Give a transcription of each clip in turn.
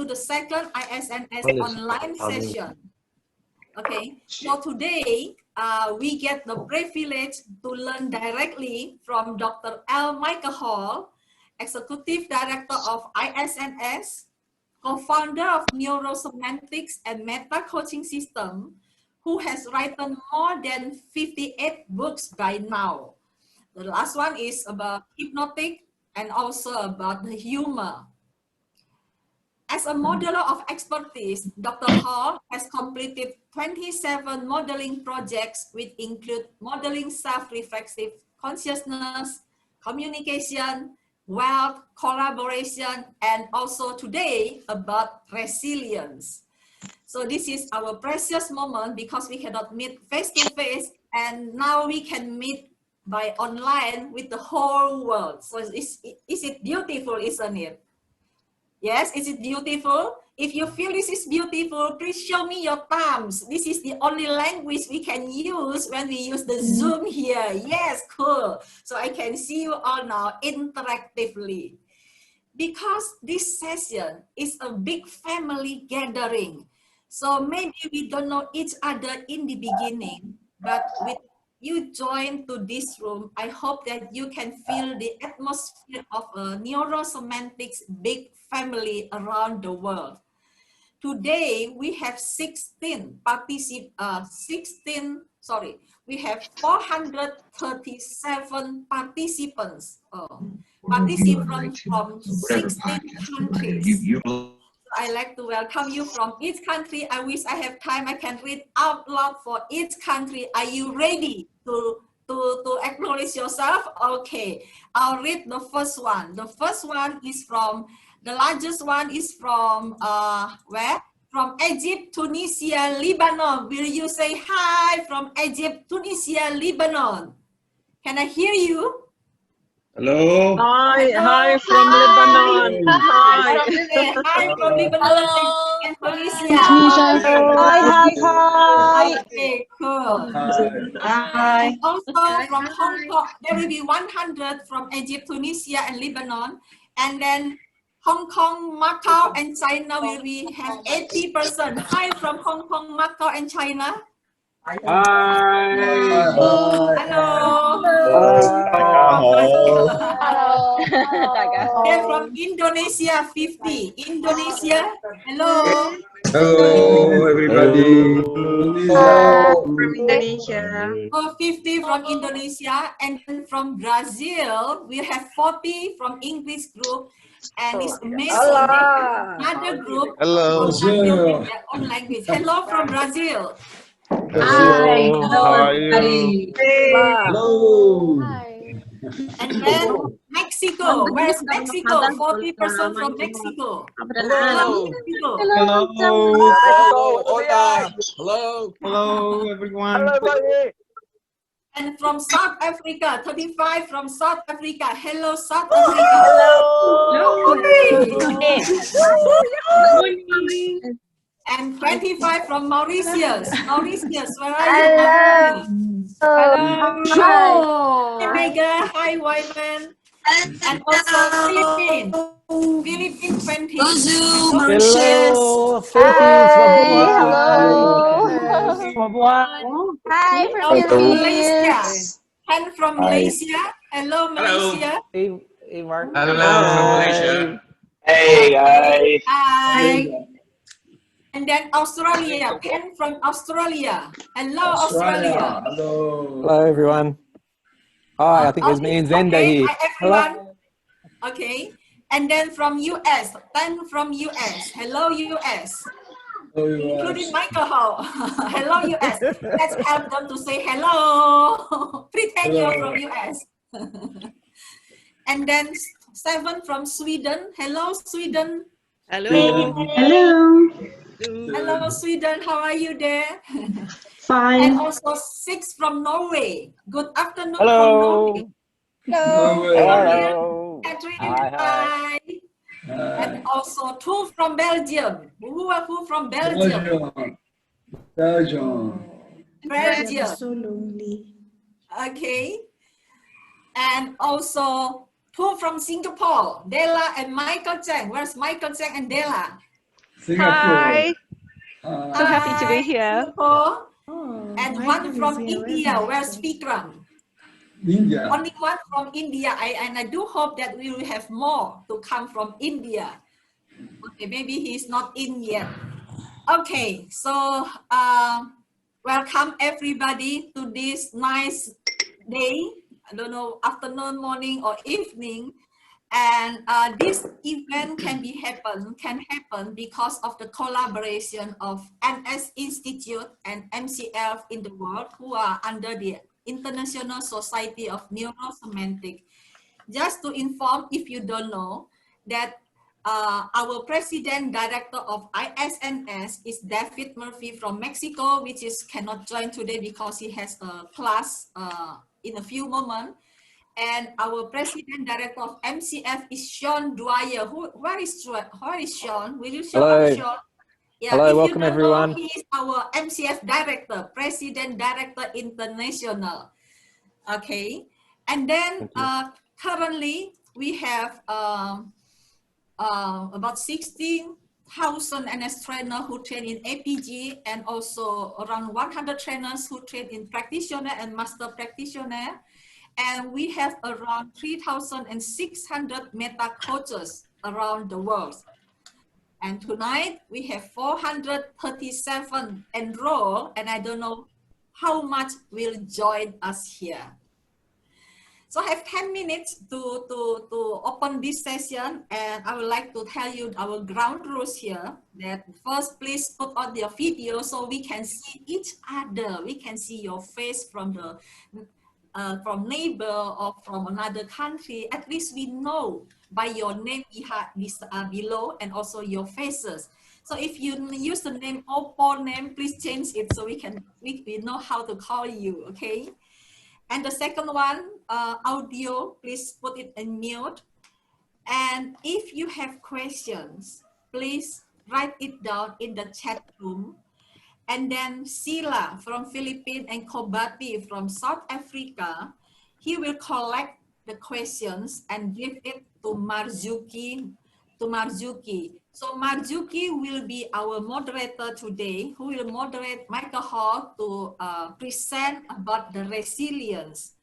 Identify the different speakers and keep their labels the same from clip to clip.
Speaker 1: to the second ISNS online session. Okay, so today we get the privilege to learn directly from Dr. L. Michael Hall, Executive Director of ISNS, co-founder of Neurosemantics and Meta Coaching System, who has written more than 58 books by now. The last one is about hypnotic and also about the humor. As a modeler of expertise, Dr. Hall has completed 27 modeling projects, which include modeling self-reflexive consciousness, communication, wealth, collaboration, and also today about resilience. So this is our precious moment because we cannot meet face-to-face, and now we can meet by online with the whole world. So is it beautiful, isn't it? Yes, is it beautiful? If you feel this is beautiful, please show me your thumbs. This is the only language we can use when we use the Zoom here. Yes, cool. So I can see you all now interactively. Because this session is a big family gathering. So maybe we don't know each other in the beginning, but with you join to this room, I hope that you can feel the atmosphere of a neurosemantics big family around the world. Today we have 437 participants. Participants from 16 countries. I like to welcome you from each country. I wish I have time. I can read out loud for each country. Are you ready to acknowledge yourself? Okay, I'll read the first one. The first one is from, the largest one is from, where? From Egypt, Tunisia, Lebanon. Will you say hi from Egypt, Tunisia, Lebanon? Can I hear you?
Speaker 2: Hello.
Speaker 3: Hi,
Speaker 1: Hello.
Speaker 3: hi from Lebanon. Hi.
Speaker 1: Hi from Lebanon and Tunisia.
Speaker 3: Hi.
Speaker 1: Okay, cool.
Speaker 3: Hi.
Speaker 1: And also from Hong Kong, there will be 100 from Egypt, Tunisia, and Lebanon. And then Hong Kong, Macau, and China will be have 80%. Hi from Hong Kong, Macau, and China.
Speaker 2: Hi.
Speaker 1: Hello. They're from Indonesia, 50. Indonesia, hello.
Speaker 2: Hello, everybody.
Speaker 3: From Indonesia.
Speaker 1: 50 from Indonesia, and then from Brazil, we have 40 from English group, and it's amazing. Another group
Speaker 4: Hello.
Speaker 1: in their own language. Hello from Brazil.
Speaker 4: Hi. How are you?
Speaker 2: Hello.
Speaker 1: And then Mexico. Where's Mexico? 40% from Mexico.
Speaker 4: Hello.
Speaker 1: Mexico.
Speaker 4: Hello.
Speaker 2: Hola. Hello.
Speaker 4: Hello, everyone.
Speaker 1: And from South Africa, 35 from South Africa. Hello, South Africa. And 25 from Mauritius. Mauritius, where are you? Hello. Hi, Mega. Hi, Wyman. And also Philippines. Philippines 20.
Speaker 5: Hello,
Speaker 1: Hi from Malaysia. And from Malaysia. Hello, Malaysia.
Speaker 5: Hey, Mark.
Speaker 4: Hello from Malaysia.
Speaker 6: Hey guys.
Speaker 1: Hi. And then Australia. Pen from Australia. Hello, Australia.
Speaker 5: Hello, everyone. Hi, I think there's me and Zenda
Speaker 1: Okay,
Speaker 5: here.
Speaker 1: hi, everyone. Okay. And then from US. 10 from US. Hello, US. Including Michael Hall. Hello, US. Let's help them to say hello. Pretend you're from US. And then 7 from Sweden. Hello, Sweden.
Speaker 3: Hello.
Speaker 1: Hello, Sweden. How are you there?
Speaker 7: Fine.
Speaker 1: And also 6 from Norway. Good afternoon
Speaker 5: Hello.
Speaker 1: from Norway.
Speaker 5: Hello.
Speaker 1: Catherine,
Speaker 5: Hi.
Speaker 1: hi. And also 2 from Belgium. Who from Belgium? Belgium.
Speaker 7: So lonely.
Speaker 1: Okay. And also 2 from Singapore. Della and Michael Chang. Where's Michael Chang and Della?
Speaker 3: Hi.
Speaker 2: Singapore.
Speaker 3: So happy to be
Speaker 1: Hi,
Speaker 3: here.
Speaker 1: Singapore.
Speaker 7: Oh,
Speaker 1: And one
Speaker 7: Michael is
Speaker 1: from
Speaker 7: here. Where's
Speaker 1: India. Where's
Speaker 7: Michael?
Speaker 1: Vikram?
Speaker 2: India.
Speaker 1: Only one from India. And I do hope that we will have more to come from India. Okay, maybe he's not in yet. Okay, so welcome everybody to this nice day. I don't know, afternoon, morning, or evening. And this event can happen because of the collaboration of NS Institute and MCF in the world, who are under the International Society of Neurosemantic. Just to inform, if you don't know, that our president director of ISNS is David Murphy from Mexico, which is cannot join today because he has a class in a few moments. And our president director of MCF is Sean Dwyer. Where is Sean? Will you show up,
Speaker 5: Hello.
Speaker 1: Sean? Yeah,
Speaker 5: Hello,
Speaker 1: if you
Speaker 5: welcome
Speaker 1: don't know,
Speaker 5: everyone.
Speaker 1: he is our MCF director, president director international. Okay, and then currently we have about 16,000 NS trainers who train in APG, and also around 100 trainers who train in practitioner and master practitioner. And we have around 3,600 meta coaches around the world. And tonight we have 437 enrolled, and I don't know how much will join us here. So I have 10 minutes to open this session, and I would like to tell you our ground rules here. That first, please put on your video so we can see each other. We can see your face from the from neighbor or from another country. At least we know by your name below, and also your faces. So if you use the name Oppo name, please change it so we know how to call you. Okay. And the second one, audio, please put it in mute. And if you have questions, please write it down in the chat room. And then Sila from Philippines and Kobati from South Africa, he will collect the questions and give it to Marzuki. So Marzuki will be our moderator today, who will moderate Michael Hall to present about the resilience.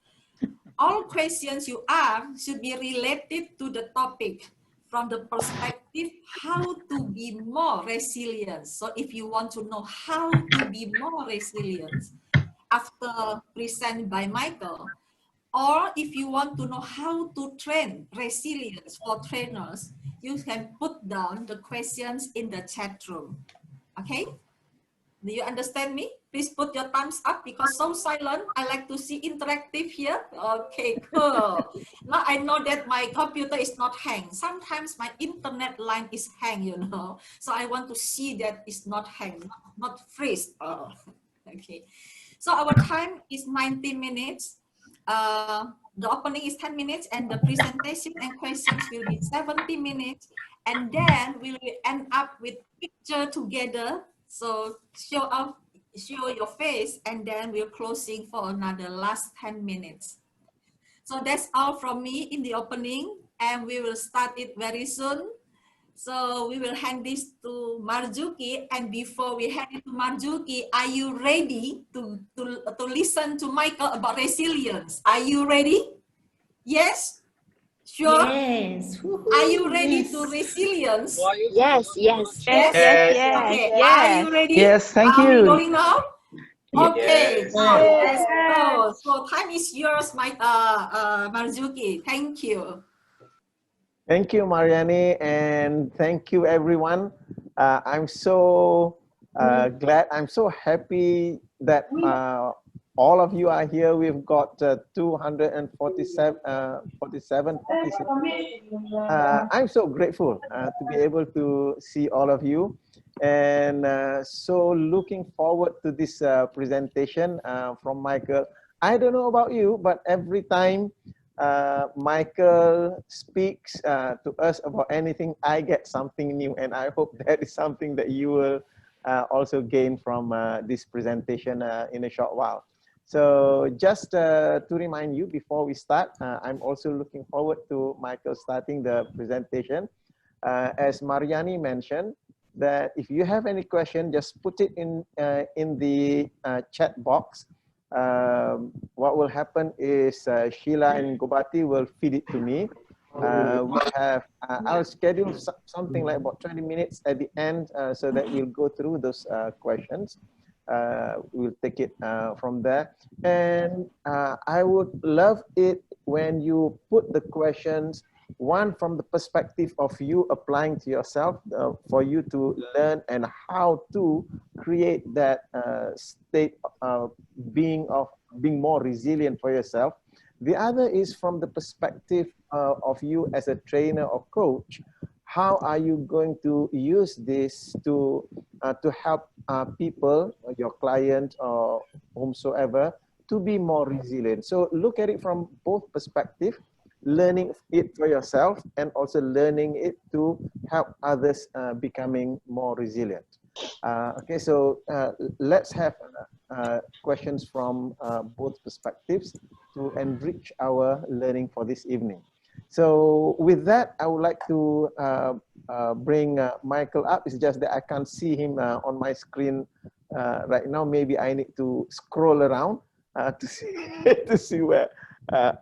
Speaker 1: All questions you ask should be related to the topic from the perspective how to be more resilient. So if you want to know how to be more resilient after presented by Michael, or if you want to know how to train resilience for trainers, you can put down the questions in the chat room. Okay? Do you understand me? Please put your thumbs up because so silent. I like to see interactive here. Okay, cool. Now I know that my computer is not hang. Sometimes my internet line is hang, you know. So I want to see that it's not hang, not freeze. Oh, okay. So our time is 90 minutes. The opening is 10 minutes and the presentation and questions will be 70 minutes. And then we will end up with picture together. So show your face, and then we're closing for another last 10 minutes. So that's all from me in the opening, and we will start it very soon. So we will hand this to Marzuki, and before we hand it to Marzuki, are you ready to listen to Michael about resilience? Are you ready? Yes? Sure?
Speaker 7: Yes.
Speaker 1: Are you ready to resilience?
Speaker 6: Yes, yes.
Speaker 3: Yes,
Speaker 1: Yes?
Speaker 3: yes,
Speaker 2: Yes.
Speaker 3: yes,
Speaker 1: Okay, are
Speaker 3: yes.
Speaker 1: you ready?
Speaker 2: Yes, thank
Speaker 1: Are we
Speaker 2: you.
Speaker 1: going now? Okay,
Speaker 6: Yes.
Speaker 1: now
Speaker 2: Yes.
Speaker 1: let's go. So time is yours, Marzuki. Thank you.
Speaker 5: Thank you, Mariani, and thank you, everyone. I'm so glad, I'm so happy that all of you are here. We've got 247 participants. I'm so grateful to be able to see all of you, and so looking forward to this presentation from Michael. I don't know about you, but every time Michael speaks to us about anything, I get something new, and I hope that is something that you will also gain from this presentation in a short while. So just to remind you before we start, I'm also looking forward to Michael starting the presentation. As Mariani mentioned, that if you have any question, just put it in the chat box. What will happen is Sheila and Gobati will feed it to me. I'll schedule something like about 20 minutes at the end so that we'll go through those questions. We'll take it from there. And I would love it when you put the questions, one from the perspective of you applying to yourself, for you to learn and how to create that state of being more resilient for yourself. The other is from the perspective of you as a trainer or coach. How are you going to use this to help people, your client or whomsoever, to be more resilient? So look at it from both perspectives, learning it for yourself and also learning it to help others becoming more resilient. Okay, so let's have questions from both perspectives to enrich our learning for this evening. So with that, I would like to bring Michael up. It's just that I can't see him on my screen right now. Maybe I need to scroll around to see to see where.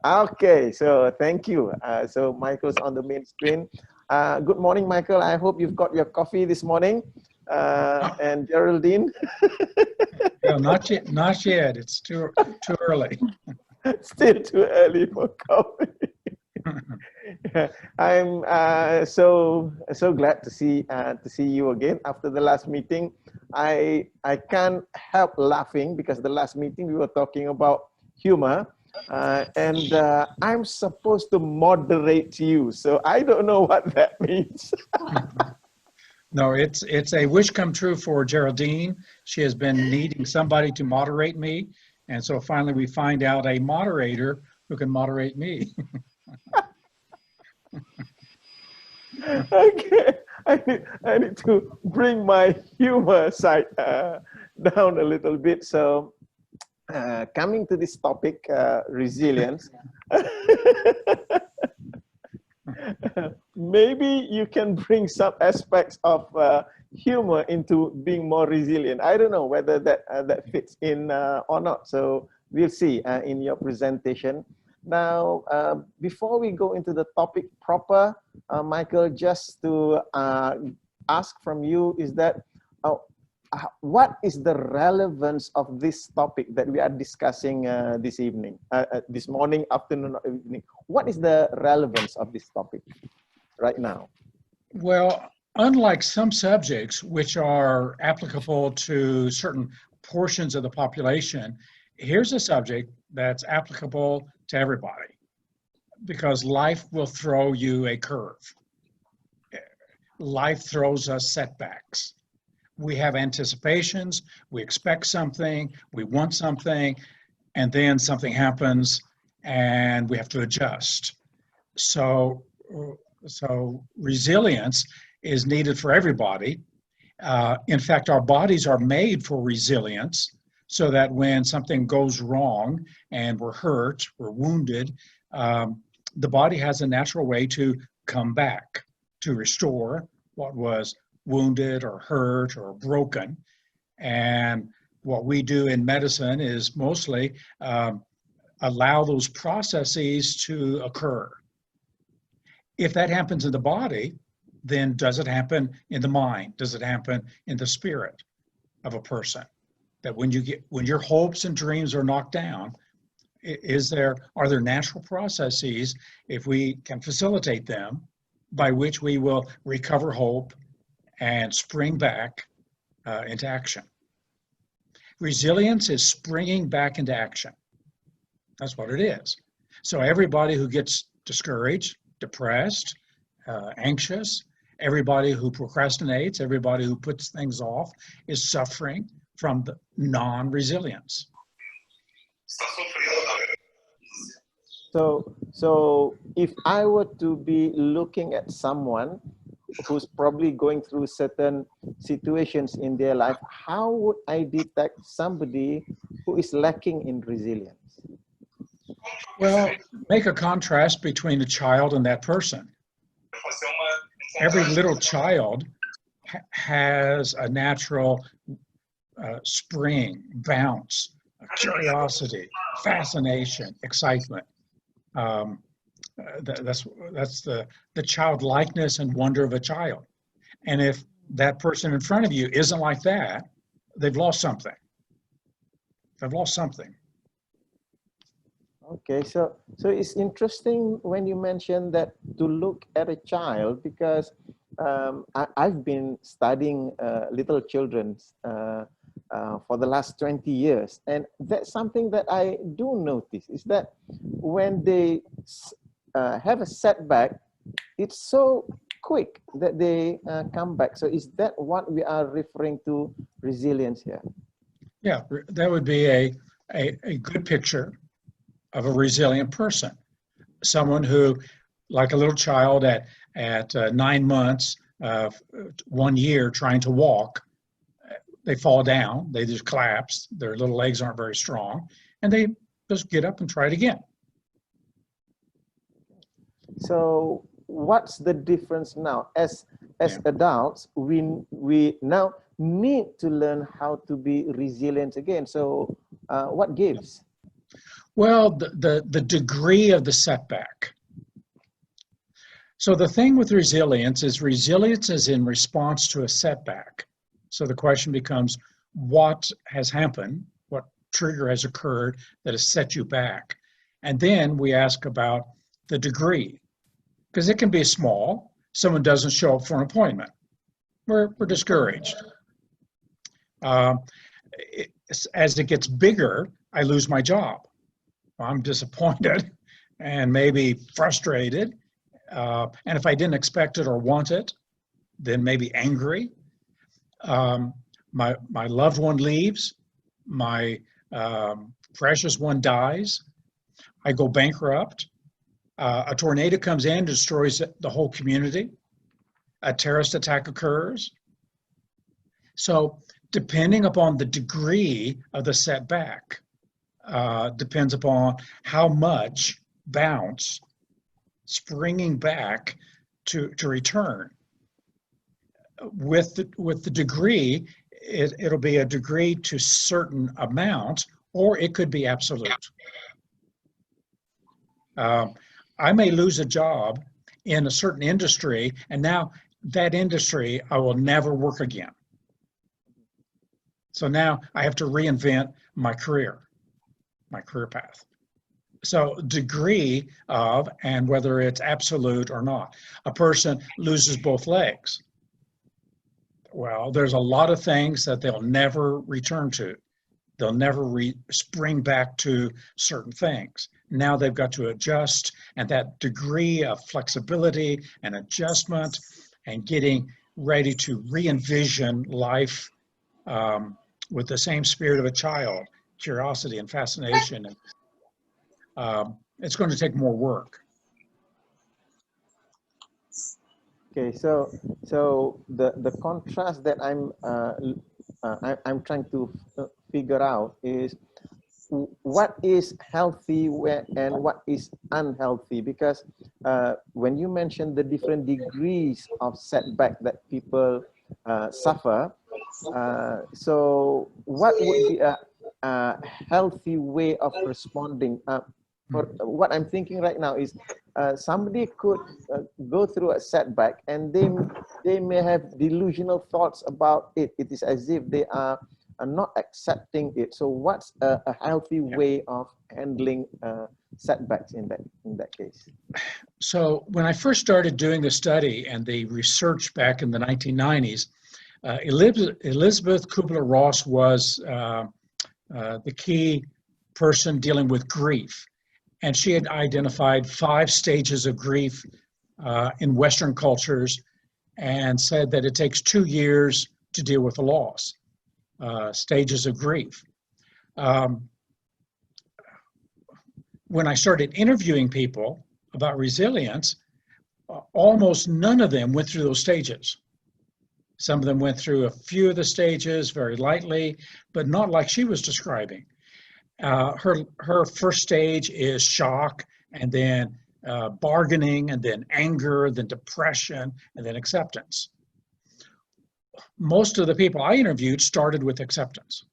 Speaker 5: Okay, so thank you. So Michael's on the main screen. Good morning, Michael. I hope you've got your coffee this morning. And Geraldine.
Speaker 8: No, not yet. Not yet. It's too early.
Speaker 5: Still too early for coffee. I'm so glad to see you again after the last meeting. I can't help laughing because the last meeting we were talking about humor, and I'm supposed to moderate you, so I don't know what that means.
Speaker 8: No, it's a wish come true for Geraldine. She has been needing somebody to moderate me, and so finally we find out a moderator who can moderate me.
Speaker 5: Okay, I need to bring my humor side down a little bit. So coming to this topic, resilience, maybe you can bring some aspects of humor into being more resilient. I don't know whether that fits in or not. So we'll see in your presentation. Now, before we go into the topic proper, Michael, just to ask from you is that what is the relevance of this topic that we are discussing this evening, this morning, afternoon, or evening? What is the relevance of this topic right now?
Speaker 8: Well, unlike some subjects which are applicable to certain portions of the population, here's a subject that's applicable to everybody because life will throw you a curve. Life throws us setbacks. We have anticipations, we expect something, we want something, and then something happens and we have to adjust. So resilience is needed for everybody. In fact, our bodies are made for resilience so that when something goes wrong and we're hurt, we're wounded, the body has a natural way to come back, to restore what was wounded or hurt or broken. And what we do in medicine is mostly allow those processes to occur. If that happens in the body, then does it happen in the mind? Does it happen in the spirit of a person? That when your hopes and dreams are knocked down, are there natural processes, if we can facilitate them, by which we will recover hope and spring back into action? Resilience is springing back into action. That's what it is. So everybody who gets discouraged, depressed, anxious, everybody who procrastinates, everybody who puts things off is suffering from the non-resilience.
Speaker 5: So if I were to be looking at someone who's probably going through certain situations in their life, how would I detect somebody who is lacking in resilience?
Speaker 8: Well, make a contrast between a child and that person. Every little child has a natural spring, bounce, curiosity, fascination, excitement. That's the childlikeness and wonder of a child. And if that person in front of you isn't like that, they've lost something. They've lost something.
Speaker 5: Okay, so it's interesting when you mention that to look at a child, because I've been studying little children for the last 20 years, and that's something that I do notice is that when they have a setback, it's so quick that they come back. So is that what we are referring to resilience here?
Speaker 8: Yeah, that would be a good picture of a resilient person. Someone who, like a little child at 9 months, 1 year trying to walk, they fall down, they just collapse, their little legs aren't very strong, and they just get up and try it again.
Speaker 5: So what's the difference now? As adults, we now need to learn how to be resilient again. So what gives?
Speaker 8: Well, the degree of the setback. So the thing with resilience is in response to a setback. So the question becomes, what has happened? What trigger has occurred that has set you back? And then we ask about the degree, because it can be small. Someone doesn't show up for an appointment. We're discouraged. As it gets bigger, I lose my job. I'm disappointed and maybe frustrated. And if I didn't expect it or want it, then maybe angry. My loved one leaves. My precious one dies. I go bankrupt. A tornado comes in, destroys the whole community. A terrorist attack occurs. So depending upon the degree of the setback, depends upon how much bounce, springing back to return. With the degree, it'll be a degree to certain amount, or it could be absolute. I may lose a job in a certain industry, and now that industry, I will never work again. So now I have to reinvent my career path. So degree of, and whether it's absolute or not. A person loses both legs. Well, there's a lot of things that they'll never return to. They'll never spring back to certain things. Now they've got to adjust, and that degree of flexibility and adjustment and getting ready to re-envision life with the same spirit of a child, curiosity and fascination. And it's going to take more work.
Speaker 5: Okay, so the contrast that I'm trying to figure out is what is healthy and what is unhealthy, because when you mention the different degrees of setback that people suffer, so what would be a healthy way of responding? For what I'm thinking right now is somebody could go through a setback and they may have delusional thoughts about it. It is as if they are not accepting it. So what's a healthy way of handling setbacks in that case?
Speaker 8: So when I first started doing the study and the research back in the 1990s, Elizabeth Kubler-Ross was the key person dealing with grief. And she had identified 5 stages of grief in Western cultures and said that it takes 2 years to deal with a loss. Stages of grief. When I started interviewing people about resilience, almost none of them went through those stages. Some of them went through a few of the stages very lightly, but not like she was describing. Her first stage is shock, and then bargaining, and then anger, then depression, and then acceptance. most of the people I interviewed started with acceptance.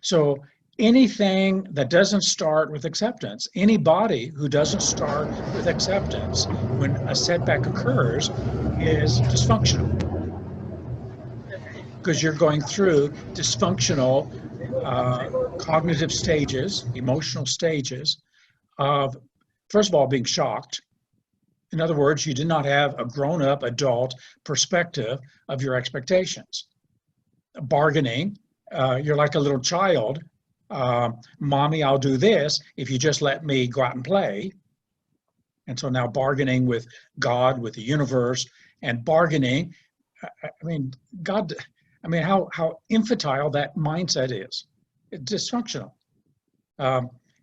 Speaker 8: So anything that doesn't start with acceptance, anybody who doesn't start with acceptance when a setback occurs is dysfunctional, because you're going through dysfunctional cognitive stages, emotional stages of, first of all, being shocked. In other words, you did not have a grown-up adult perspective of your expectations. Bargaining, you're like a little child. Mommy, I'll do this if you just let me go out and play. And so now bargaining with God, with the universe, and bargaining, I mean, God, I mean, how infantile that mindset is. It's dysfunctional.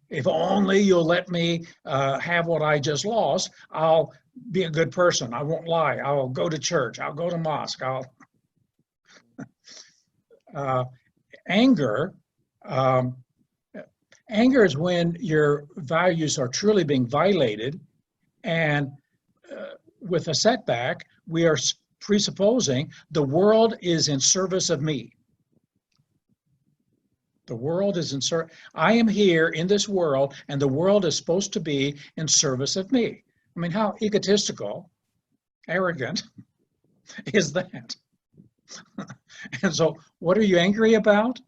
Speaker 8: If only you'll let me have what I just lost, I'll be a good person. I won't lie. I'll go to church. I'll go to mosque. Anger, anger is when your values are truly being violated, and with a setback, we are presupposing the world is in service of me. The world is in service. I am here in this world, and the world is supposed to be in service of me. I mean, how egotistical, arrogant is that? And so what are you angry about?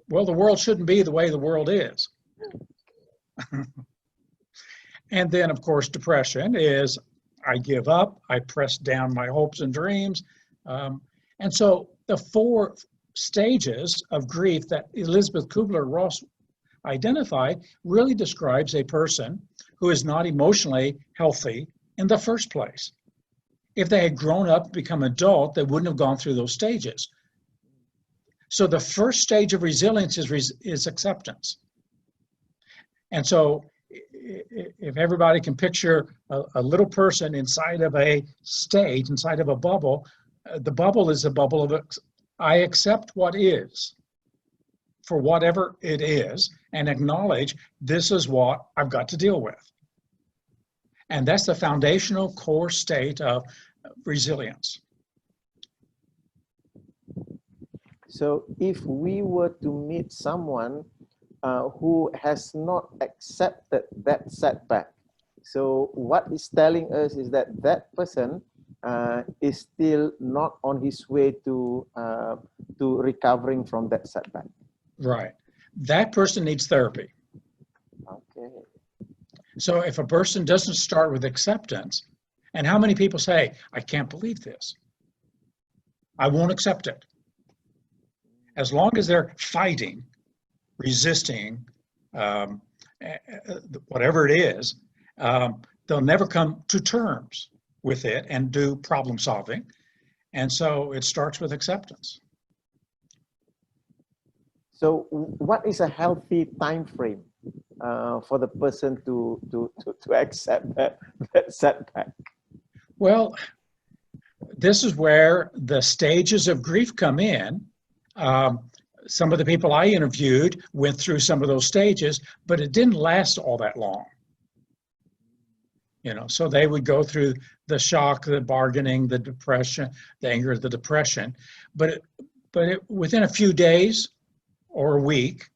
Speaker 8: Well, the world shouldn't be the way the world is. And then, of course, depression is I give up, I press down my hopes and dreams. And so the 4 stages of grief that Elizabeth Kubler-Ross identified really describes a person who is not emotionally healthy in the first place. If they had grown up, become adult, they wouldn't have gone through those stages. So the first stage of resilience is acceptance. And so if everybody can picture a little person inside of a state, inside of a bubble, the bubble is a bubble of I accept what is for whatever it is and acknowledge this is what I've got to deal with. And that's the foundational core state of resilience.
Speaker 5: So if we were to meet someone who has not accepted that setback, so what it's telling us is that that person is still not on his way to recovering from that setback.
Speaker 8: Right. That person needs therapy.
Speaker 5: Okay.
Speaker 8: So if a person doesn't start with acceptance, and how many people say, I can't believe this, I won't accept it. As long as they're fighting, resisting, whatever it is, they'll never come to terms with it and do problem solving. And so it starts with acceptance.
Speaker 5: So what is a healthy time frame for the person to accept that setback?
Speaker 8: Well, this is where the stages of grief come in. Some of the people I interviewed went through some of those stages, but it didn't last all that long. You know, so they would go through the shock, the bargaining, the depression, the anger, the depression, but within a few days or a week,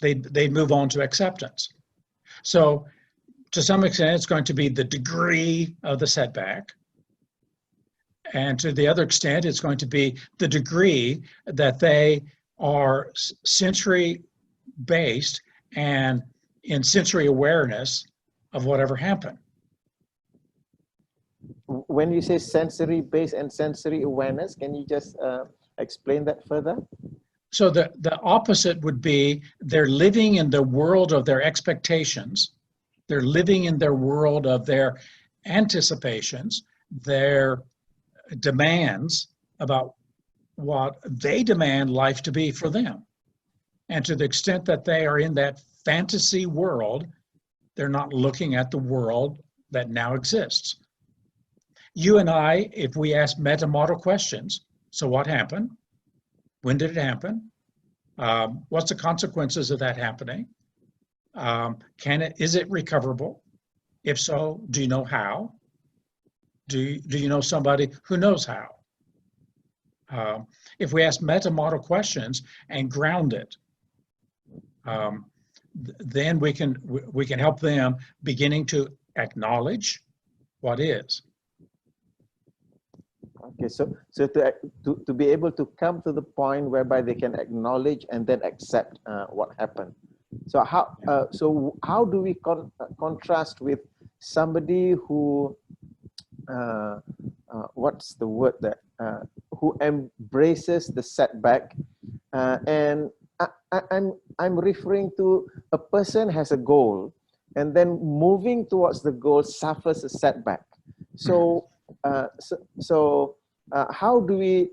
Speaker 8: they'd move on to acceptance. So to some extent, it's going to be the degree of the setback. And to the other extent, it's going to be the degree that they are sensory-based and in sensory awareness of whatever happened.
Speaker 5: When you say sensory-based and sensory awareness, can you just explain that further?
Speaker 8: So the opposite would be they're living in the world of their expectations. They're living in their world of their anticipations, their demands about what they demand life to be for them. And to the extent that they are in that fantasy world, they're not looking at the world that now exists. You and I, if we ask metamodal questions, so what happened? When did it happen? What's the consequences of that happening? Is it recoverable? If so, do you know how? Do you know somebody who knows how? If we ask meta-model questions and ground it, then we can help them beginning to acknowledge what is.
Speaker 5: Okay, so to be able to come to the point whereby they can acknowledge and then accept what happened. So how do we contrast with somebody who what's the word that who embraces the setback, and I'm referring to a person has a goal and then moving towards the goal suffers a setback. So how do we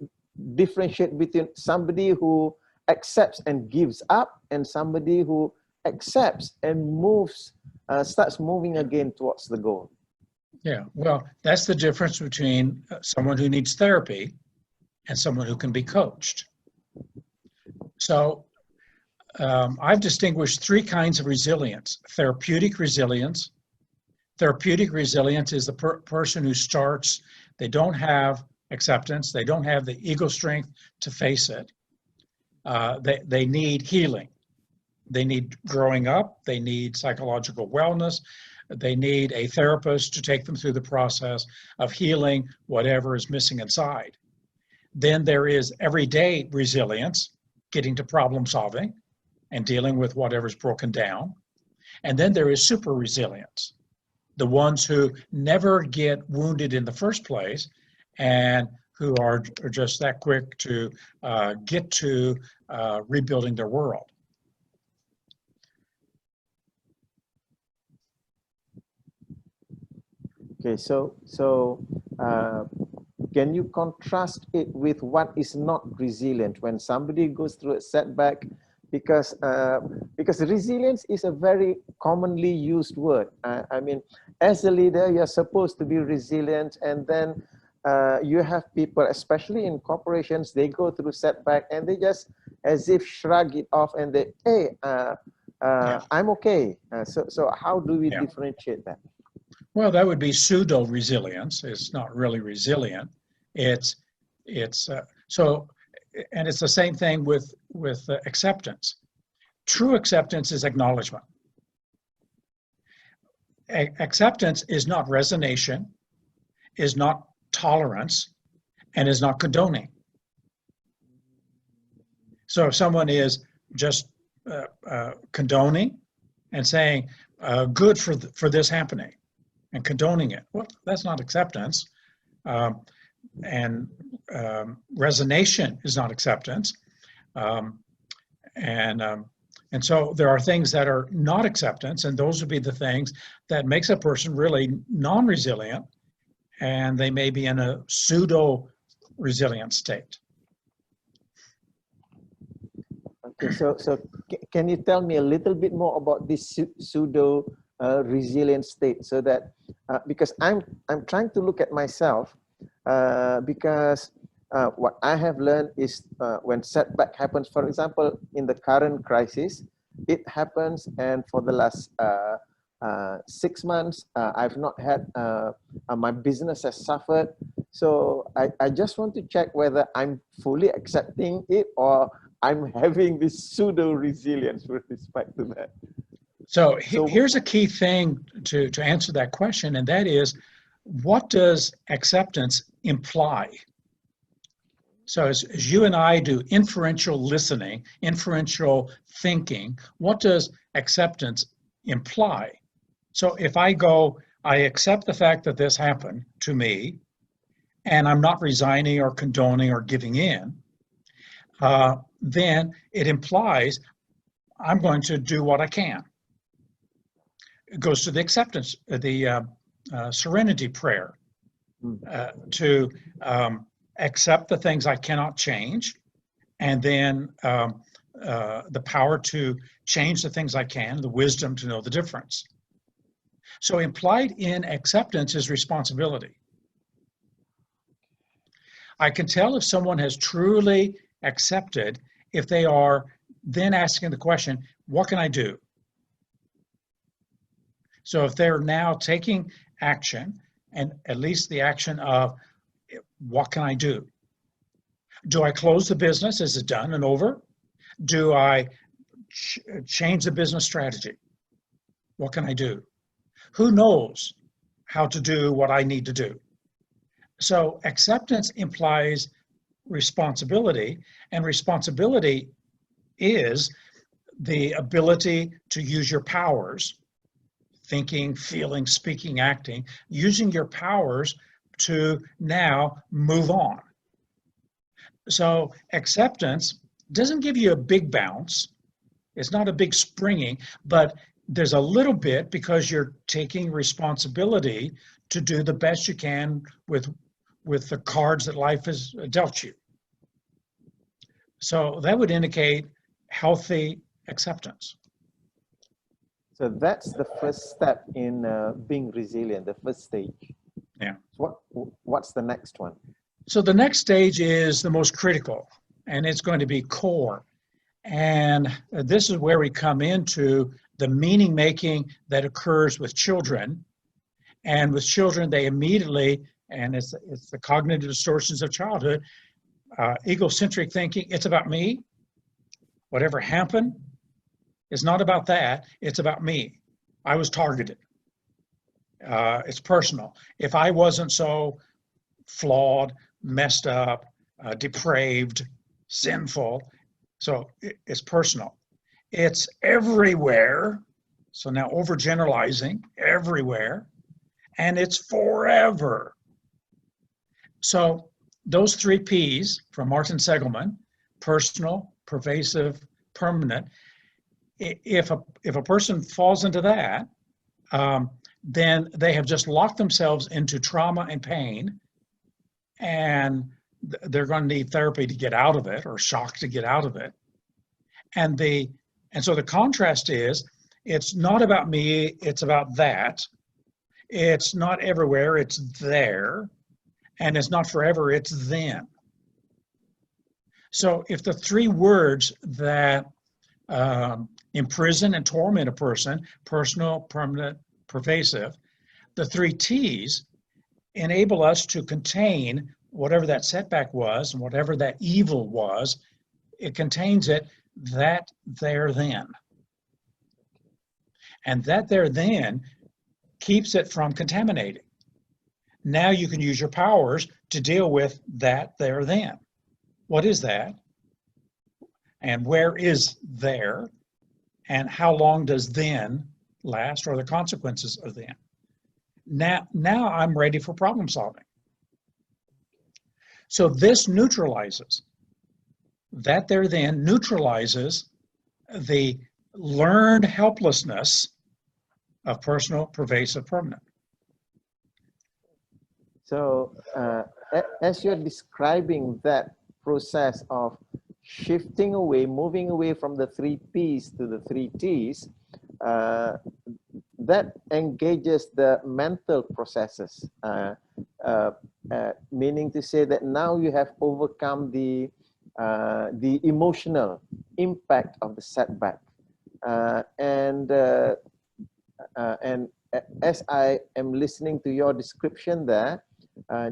Speaker 5: differentiate between somebody who accepts and gives up and somebody who accepts and moves, starts moving again towards the goal?
Speaker 8: Yeah, well, that's the difference between someone who needs therapy and someone who can be coached. So I've distinguished three kinds of resilience. Therapeutic resilience. Therapeutic resilience is the person who starts, they don't have acceptance, they don't have the ego strength to face it. They need healing. They need growing up, they need psychological wellness, they need a therapist to take them through the process of healing whatever is missing inside. Then there is everyday resilience, getting to problem solving and dealing with whatever's broken down. And then there is super resilience, the ones who never get wounded in the first place and who are just that quick to get to rebuilding their world.
Speaker 5: Okay, so can you contrast it with what is not resilient when somebody goes through a setback? Because resilience is a very commonly used word. I mean, as a leader, you're supposed to be resilient, and then you have people, especially in corporations, they go through setback and they just as if shrug it off and they, hey, I'm okay. So how do we differentiate that?
Speaker 8: Well, that would be pseudo resilience. It's not really resilient. It's so, and it's the same thing with acceptance. True acceptance is acknowledgement. Acceptance is not resignation, is not tolerance, and is not condoning. So if someone is just condoning and saying good for this happening and condoning it, well, that's not acceptance. And resignation is not acceptance. And so there are things that are not acceptance, and those would be the things that makes a person really non-resilient, and they may be in a pseudo-resilient state.
Speaker 5: Okay, so can you tell me a little bit more about this pseudo resilient state, so that because I'm trying to look at myself, because what I have learned is when setback happens, for example, in the current crisis, it happens, and for the last 6 months, I've not had, my business has suffered. So I just want to check whether I'm fully accepting it or I'm having this pseudo resilience with respect to that.
Speaker 8: So here's a key thing to answer that question, and that is, what does acceptance imply? So as you and I do inferential listening, inferential thinking, what does acceptance imply? So if I go, I accept the fact that this happened to me, and I'm not resigning or condoning or giving in, then it implies I'm going to do what I can. It goes to the acceptance, the serenity prayer, to accept the things I cannot change, and then the power to change the things I can, the wisdom to know the difference. So implied in acceptance is responsibility. I can tell if someone has truly accepted if they are then asking the question, what can I do? So if they're now taking action and at least the action of what can I do? Do I close the business? Is it done and over? Do I change the business strategy? What can I do? Who knows how to do what I need to do? So acceptance implies responsibility, and responsibility is the ability to use your powers, thinking, feeling, speaking, acting, using your powers to now move on. So acceptance doesn't give you a big bounce. It's not a big springing, but there's a little bit because you're taking responsibility to do the best you can with the cards that life has dealt you. So that would indicate healthy acceptance.
Speaker 5: So that's the first step in being resilient, the first stage.
Speaker 8: Yeah.
Speaker 5: So what's the next one?
Speaker 8: So the next stage is the most critical, and it's going to be core. And this is where we come into the meaning making that occurs with children. And with children, they immediately, and it's the cognitive distortions of childhood, egocentric thinking, it's about me. Whatever happened is not about that, it's about me. I was targeted. It's personal. If I wasn't so flawed, messed up, depraved, sinful, so it's personal. It's everywhere. So now overgeneralizing, everywhere. And it's forever. So those 3 P's from Martin Seligman, personal, pervasive, permanent, if a person falls into that, then they have just locked themselves into trauma and pain, and they're going to need therapy to get out of it, or shock to get out of it. And so the contrast is, it's not about me, it's about that. It's not everywhere, it's there. And it's not forever, it's then. So if the 3 words that imprison and torment a person, personal, permanent, pervasive, the 3 T's enable us to contain whatever that setback was and whatever that evil was, it contains it, that there then. And that there then keeps it from contaminating. Now you can use your powers to deal with that there then. What is that? And where is there? And how long does then last, or the consequences of then? Now I'm ready for problem solving. So this neutralizes, that there then neutralizes the learned helplessness of personal, pervasive, permanent.
Speaker 5: So as you're describing that process of shifting away, moving away from the 3 P's to the 3 T's, that engages the mental processes, meaning to say that now you have overcome the emotional impact of the setback. And as I am listening to your description there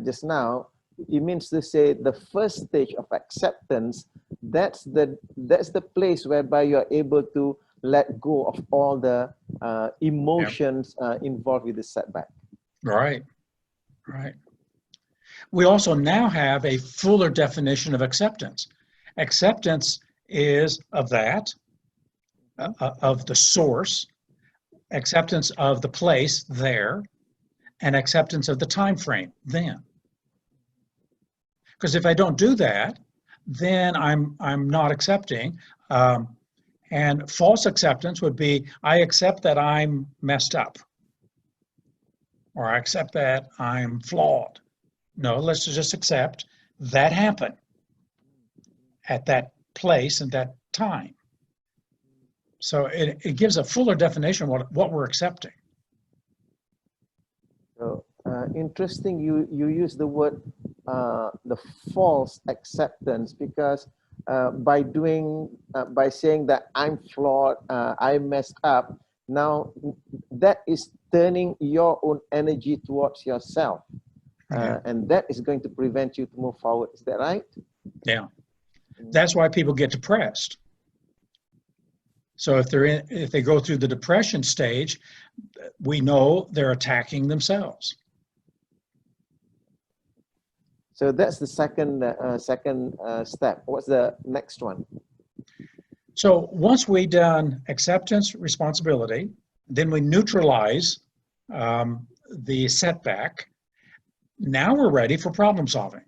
Speaker 5: just now, it means to say the first stage of acceptance, that's the place whereby you're able to let go of all the emotions involved with the setback.
Speaker 8: Right, right. We also now have a fuller definition of acceptance. Acceptance is of that, of the source, acceptance of the place there, and acceptance of the time frame then. Because if I don't do that, then I'm not accepting. And false acceptance would be, I accept that I'm messed up, or I accept that I'm flawed. No, let's just accept that happened at that place and that time. So it gives a fuller definition of what we're accepting.
Speaker 5: So interesting, you use the word the false acceptance, because by saying that I'm flawed, I messed up, now that is turning your own energy towards yourself.
Speaker 8: Yeah.
Speaker 5: And that is going to prevent you to move forward. Is that right?
Speaker 8: Yeah. That's why people get depressed. So if they go through the depression stage, we know they're attacking themselves.
Speaker 5: So that's the second step. What's the next one?
Speaker 8: So once we've done acceptance, responsibility, then we neutralize the setback. Now we're ready for problem solving,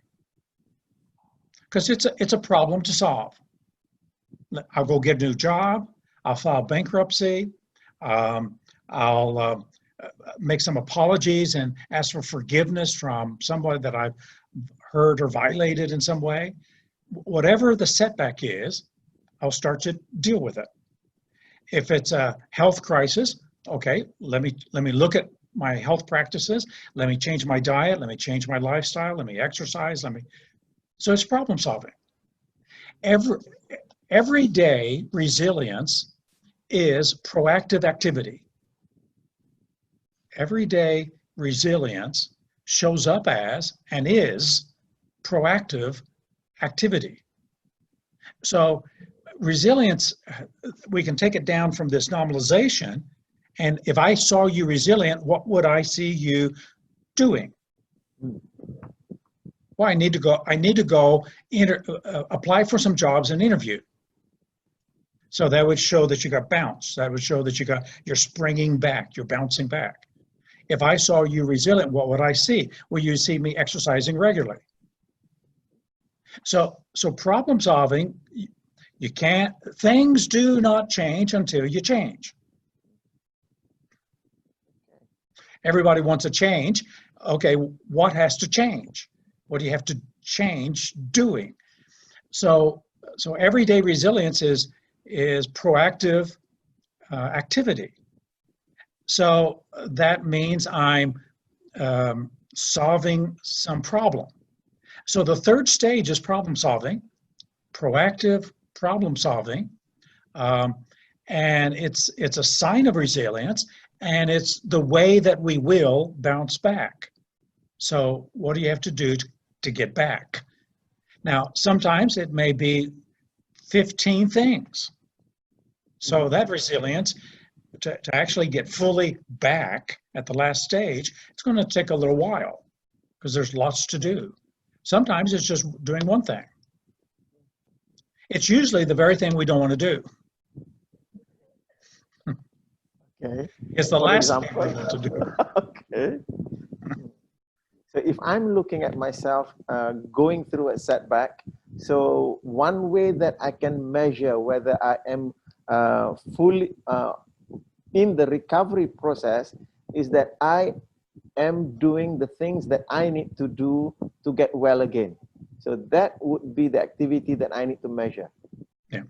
Speaker 8: because it's a problem to solve. I'll go get a new job. I'll file bankruptcy. I'll make some apologies and ask for forgiveness from somebody that I've hurt or violated in some way. Whatever the setback is, I'll start to deal with it. If it's a health crisis, okay, let me look at my health practices. Let me change my diet. Let me change my lifestyle. Let me exercise. So it's problem solving. Everyday resilience is proactive activity. Everyday resilience shows up as and is proactive activity. So resilience, we can take it down from this normalization, and if I saw you resilient, what would I see you doing? Well, I need to go apply for some jobs and interview. So that would show that you got bounce. That would show that you're springing back, you're bouncing back. If I saw you resilient, what would I see? Well, you see me exercising regularly. So problem solving, you can't, things do not change until you change. Everybody wants a change. Okay, what has to change? What do you have to change doing? So everyday resilience is proactive activity. So that means I'm solving some problem. So the third stage is problem solving, proactive problem solving, and it's a sign of resilience, and it's the way that we will bounce back. So what do you have to do to get back? Now, sometimes it may be 15 things. So that resilience, to actually get fully back at the last stage, it's going to take a little while because there's lots to do. Sometimes it's just doing one thing. It's usually the very thing we don't want to do.
Speaker 5: Okay.
Speaker 8: It's the last thing we want to do.
Speaker 5: Okay. So if I'm looking at myself going through a setback, so one way that I can measure whether I am fully in the recovery process is that I am doing the things that I need to do to get well again. So that would be the activity that I need to measure.
Speaker 8: Yeah.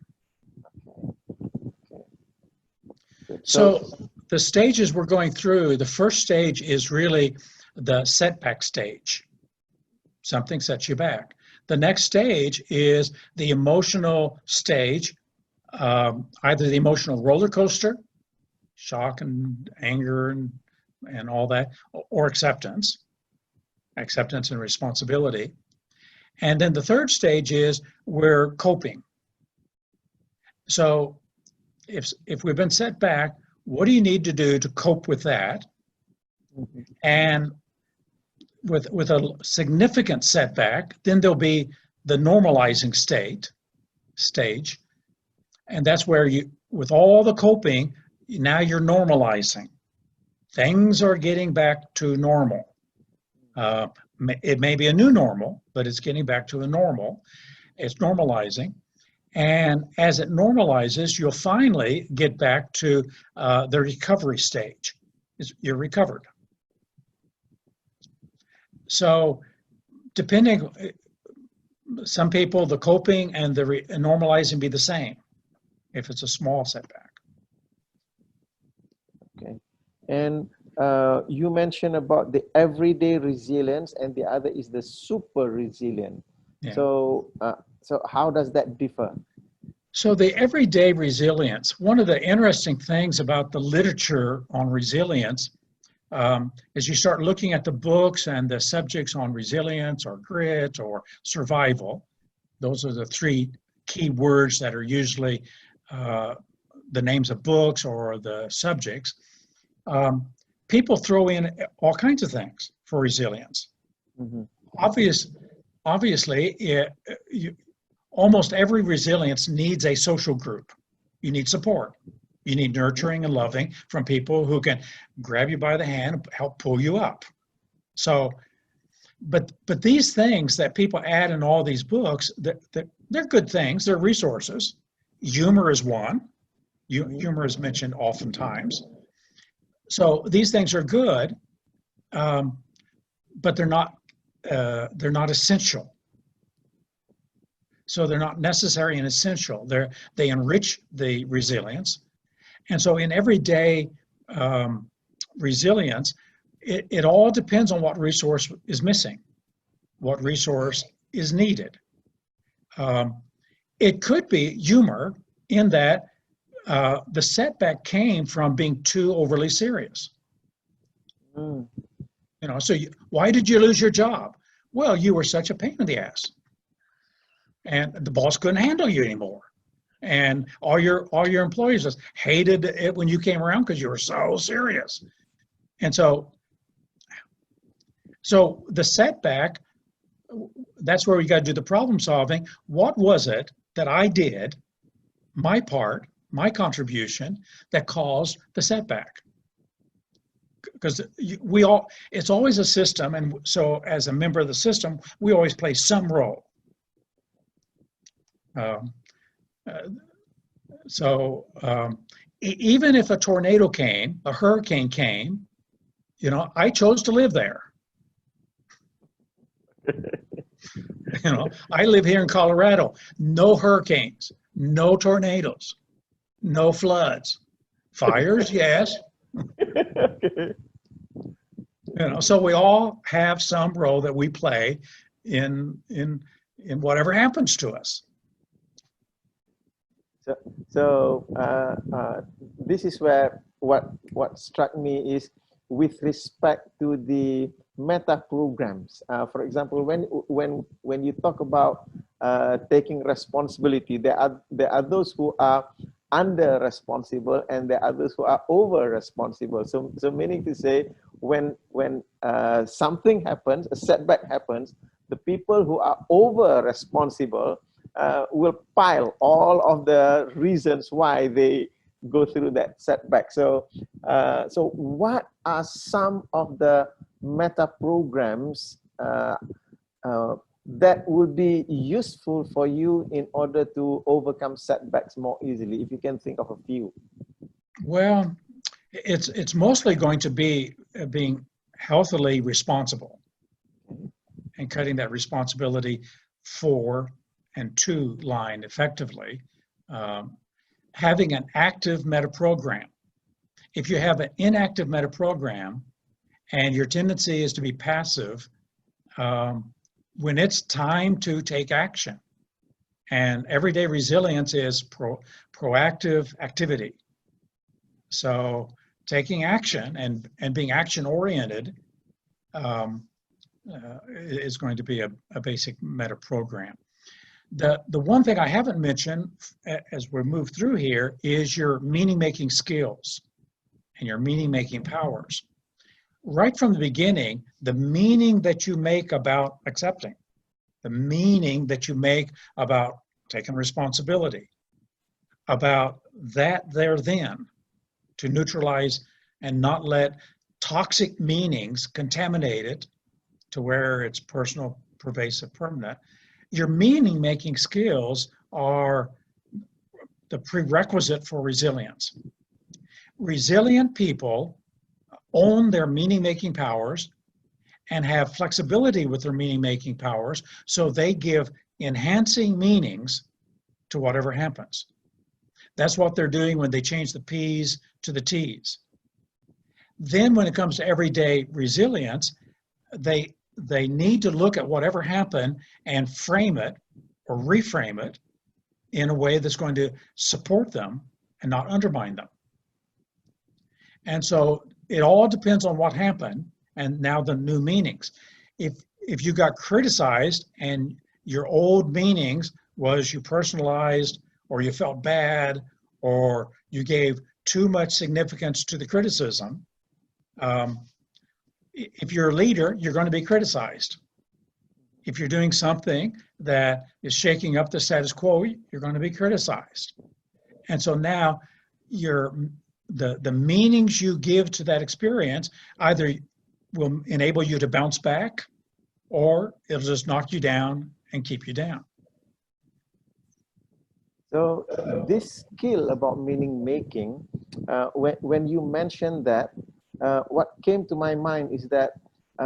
Speaker 5: Okay.
Speaker 8: So the stages we're going through, the first stage is really the setback stage. Something sets you back. The next stage is the emotional stage, either the emotional roller coaster, shock and anger and all that, or acceptance and responsibility. And then the third stage is we're coping. So if we've been set back, what do you need to do to cope with that? And with a significant setback, then there'll be the normalizing stage. And that's where with all the coping, now you're normalizing. Things are getting back to normal. It may be a new normal, but it's getting back to a normal. It's normalizing. And as it normalizes, you'll finally get back to the recovery stage. You're recovered. So depending, some people, the coping and the normalizing be the same if it's a small setback.
Speaker 5: Okay. And you mentioned about the everyday resilience, and the other is the super resilient. Yeah. So how does that differ?
Speaker 8: So the everyday resilience, one of the interesting things about the literature on resilience as you start looking at the books and the subjects on resilience or grit or survival, those are the three key words that are usually the names of books or the subjects. People throw in all kinds of things for resilience.
Speaker 5: Mm-hmm.
Speaker 8: Obviously, almost every resilience needs a social group. You need support. You need nurturing and loving from people who can grab you by the hand and help pull you up. So, but these things that people add in all these books, they're good things. They're resources. Humor is one. Humor is mentioned oftentimes. So these things are good, but they're not essential. So they're not necessary and essential. They enrich the resilience. And so in everyday resilience, it all depends on what resource is missing, what resource is needed. It could be humor in that the setback came from being too overly serious.
Speaker 5: Mm.
Speaker 8: You know, so why did you lose your job? Well, you were such a pain in the ass, and the boss couldn't handle you anymore, and all your employees just hated it when you came around because you were so serious. And so the setback, that's where we got to do the problem solving. What was it that I did, my part, my contribution, that caused the setback? Because it's always a system, and so as a member of the system, we always play some role. Even if a tornado came, a hurricane came, you know, I chose to live there. You know, I live here in Colorado. No hurricanes, no tornadoes, no floods, fires, yes.
Speaker 5: Okay.
Speaker 8: You know, so we all have some role that we play in whatever happens to us.
Speaker 5: So this is where what struck me is with respect to the meta programs. For example, when you talk about taking responsibility, there are those who are under responsible and there are others who are over responsible. So meaning to say, when something happens, a setback happens, the people who are over responsible will pile all of the reasons why they go through that setback. So what are some of the meta programs that would be useful for you in order to overcome setbacks more easily, if you can think of a few?
Speaker 8: Well, it's mostly going to be being healthily responsible and cutting that responsibility for and to line effectively. Having an active meta program. If you have an inactive meta program and your tendency is to be passive, when it's time to take action, and everyday resilience is proactive activity. So taking action and being action oriented is going to be a basic meta program. The one thing I haven't mentioned as we move through here is your meaning-making skills and your meaning-making powers. Right from the beginning, the meaning that you make about accepting, the meaning that you make about taking responsibility, about that there then, to neutralize and not let toxic meanings contaminate it to where it's personal, pervasive, permanent. Your meaning-making skills are the prerequisite for resilience. Resilient people own their meaning-making powers and have flexibility with their meaning-making powers, so they give enhancing meanings to whatever happens. That's what they're doing when they change the P's to the T's. Then when it comes to everyday resilience, they need to look at whatever happened and frame it or reframe it in a way that's going to support them and not undermine them. And so it all depends on what happened and now the new meanings. If you got criticized and your old meanings was you personalized or you felt bad or you gave too much significance to the criticism, if you're a leader, you're going to be criticized. If you're doing something that is shaking up the status quo, you're going to be criticized. And so now the meanings you give to that experience either will enable you to bounce back or it'll just knock you down and keep you down.
Speaker 5: So this skill about meaning making, when you mentioned that, what came to my mind is that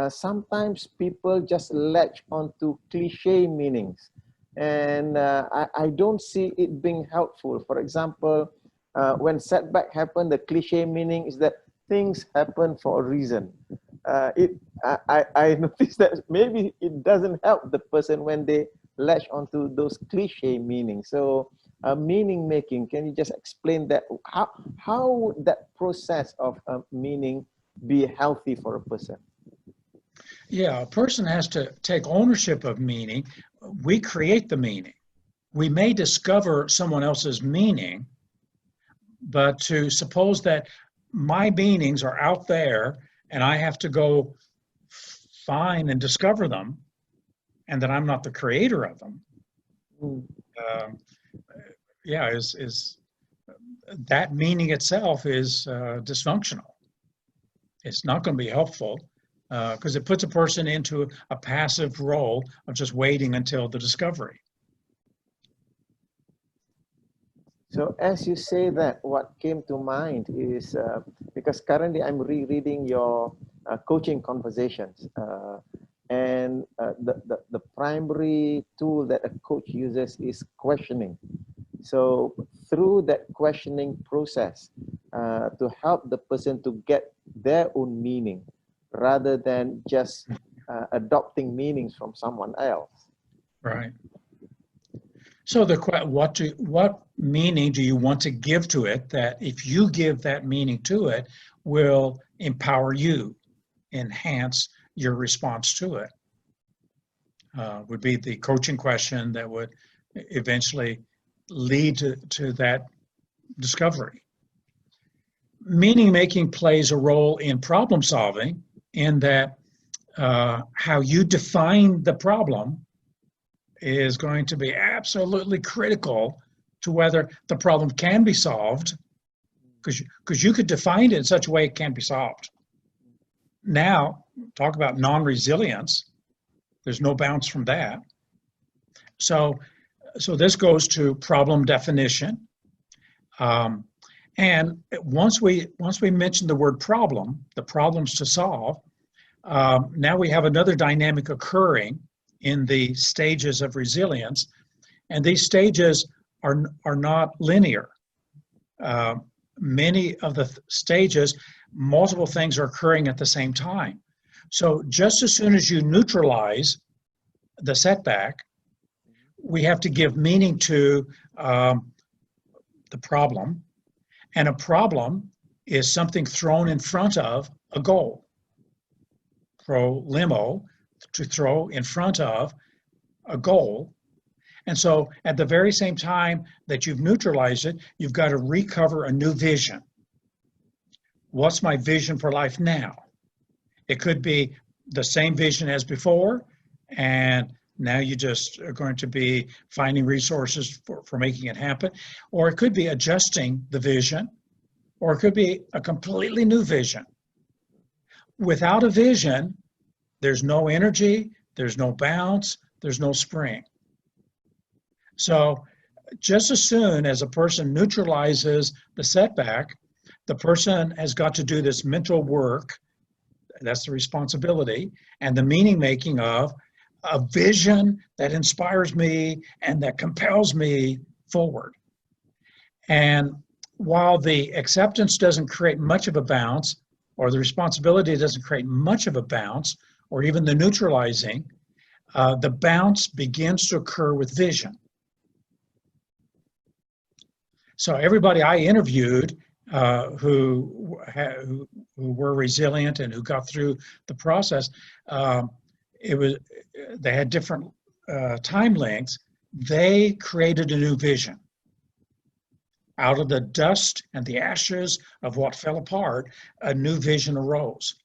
Speaker 5: sometimes people just latch onto cliche meanings, and I don't see it being helpful. For example, when setback happen, the cliche meaning is that things happen for a reason. I noticed that maybe it doesn't help the person when they latch onto those cliche meanings. So meaning making, can you just explain that? How would that process of meaning be healthy for a person?
Speaker 8: Yeah, a person has to take ownership of meaning. We create the meaning. We may discover someone else's meaning, but to suppose that my meanings are out there and I have to go find and discover them and that I'm not the creator of them, yeah, is that meaning itself is dysfunctional. It's not going to be helpful because it puts a person into a passive role of just waiting until the discovery.
Speaker 5: So as you say that, what came to mind is, because currently I'm rereading your coaching conversations, and the primary tool that a coach uses is questioning. So through that questioning process, to help the person to get their own meaning, rather than just adopting meanings from someone else.
Speaker 8: Right. So what meaning do you want to give to it that if you give that meaning to it will empower you, enhance your response to it? Would be the coaching question that would eventually lead to that discovery. Meaning making plays a role in problem solving in that how you define the problem is going to be absolutely critical to whether the problem can be solved, because you could define it in such a way it can't be solved. Now, talk about non-resilience. There's no bounce from that. So this goes to problem definition. And once we mention the word problem, the problems to solve, now we have another dynamic occurring in the stages of resilience, and these stages are not linear. Many of the stages, multiple things are occurring at the same time. So just as soon as you neutralize the setback, we have to give meaning to the problem, and a problem is something thrown in front of a goal. Pro limo, to throw in front of a goal. And so at the very same time that you've neutralized it, you've got to recover a new vision. What's my vision for life now? It could be the same vision as before, and now you just are going to be finding resources for making it happen. Or it could be adjusting the vision, or it could be a completely new vision. Without a vision, there's no energy, there's no bounce, there's no spring. So just as soon as a person neutralizes the setback, the person has got to do this mental work, that's the responsibility, and the meaning making of a vision that inspires me and that compels me forward. And while the acceptance doesn't create much of a bounce, or the responsibility doesn't create much of a bounce, or even the neutralizing, the bounce begins to occur with vision. So everybody I interviewed who were resilient and who got through the process. They had different time lengths. They created a new vision. Out of the dust and the ashes of what fell apart, a new vision arose.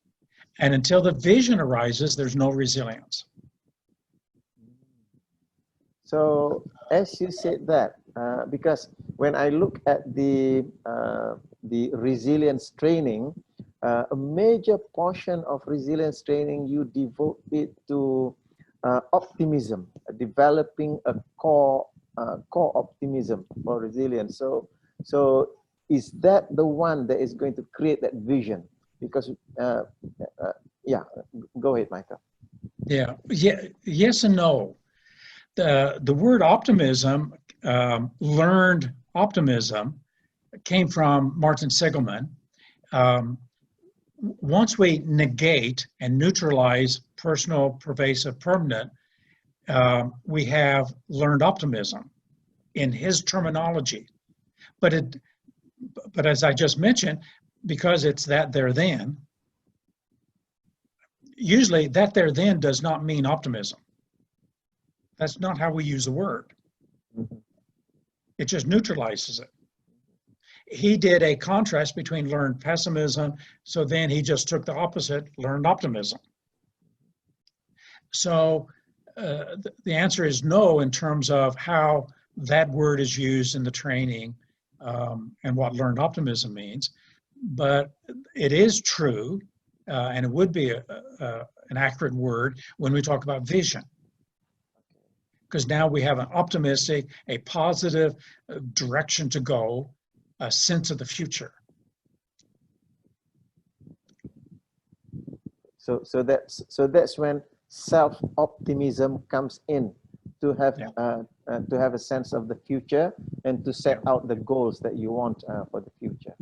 Speaker 8: And until the vision arises, there's no resilience.
Speaker 5: So as you said that, because when I look at the resilience training, a major portion of resilience training, you devote it to optimism, developing a core optimism for resilience. So is that the one that is going to create that vision? Because yeah, go ahead, Michael.
Speaker 8: Yeah, yes and no. The word optimism, learned optimism, came from Martin Seligman. Once we negate and neutralize personal, pervasive, permanent, we have learned optimism in his terminology. But as I just mentioned, because it's that, there, then, usually that, there, then does not mean optimism. That's not how we use the word. It just neutralizes it. He did a contrast between learned pessimism, so then he just took the opposite, learned optimism. So the answer is no in terms of how that word is used in the training and what learned optimism means. But it is true, and it would be an accurate word when we talk about vision. Because now we have an optimistic, a positive direction to go, a sense of the future.
Speaker 5: So that's when self-optimism comes in, to have a sense of the future and to set out the goals that you want for the future.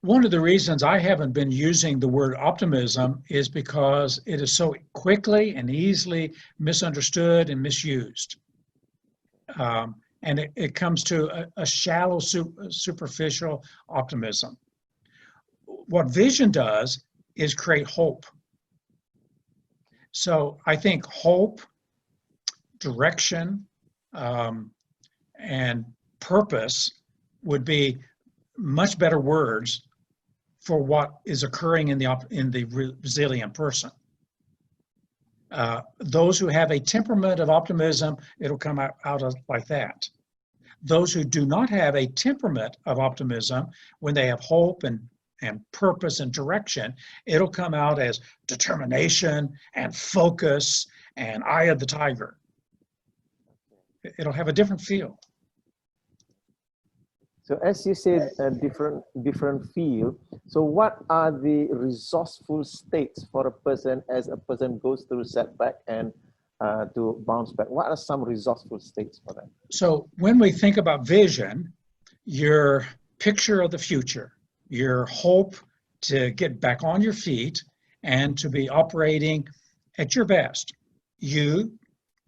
Speaker 8: One of the reasons I haven't been using the word optimism is because it is so quickly and easily misunderstood and misused. And it comes to a shallow, superficial optimism. What vision does is create hope. So I think hope, direction, and purpose would be much better words for what is occurring in the resilient person. Those who have a temperament of optimism, it'll come out like that. Those who do not have a temperament of optimism, when they have hope and purpose and direction, it'll come out as determination and focus and eye of the tiger. It'll have a different feel.
Speaker 5: So as you said, different feel. So what are the resourceful states for a person as a person goes through setback and to bounce back? What are some resourceful states for them?
Speaker 8: So when we think about vision, your picture of the future, your hope to get back on your feet and to be operating at your best, you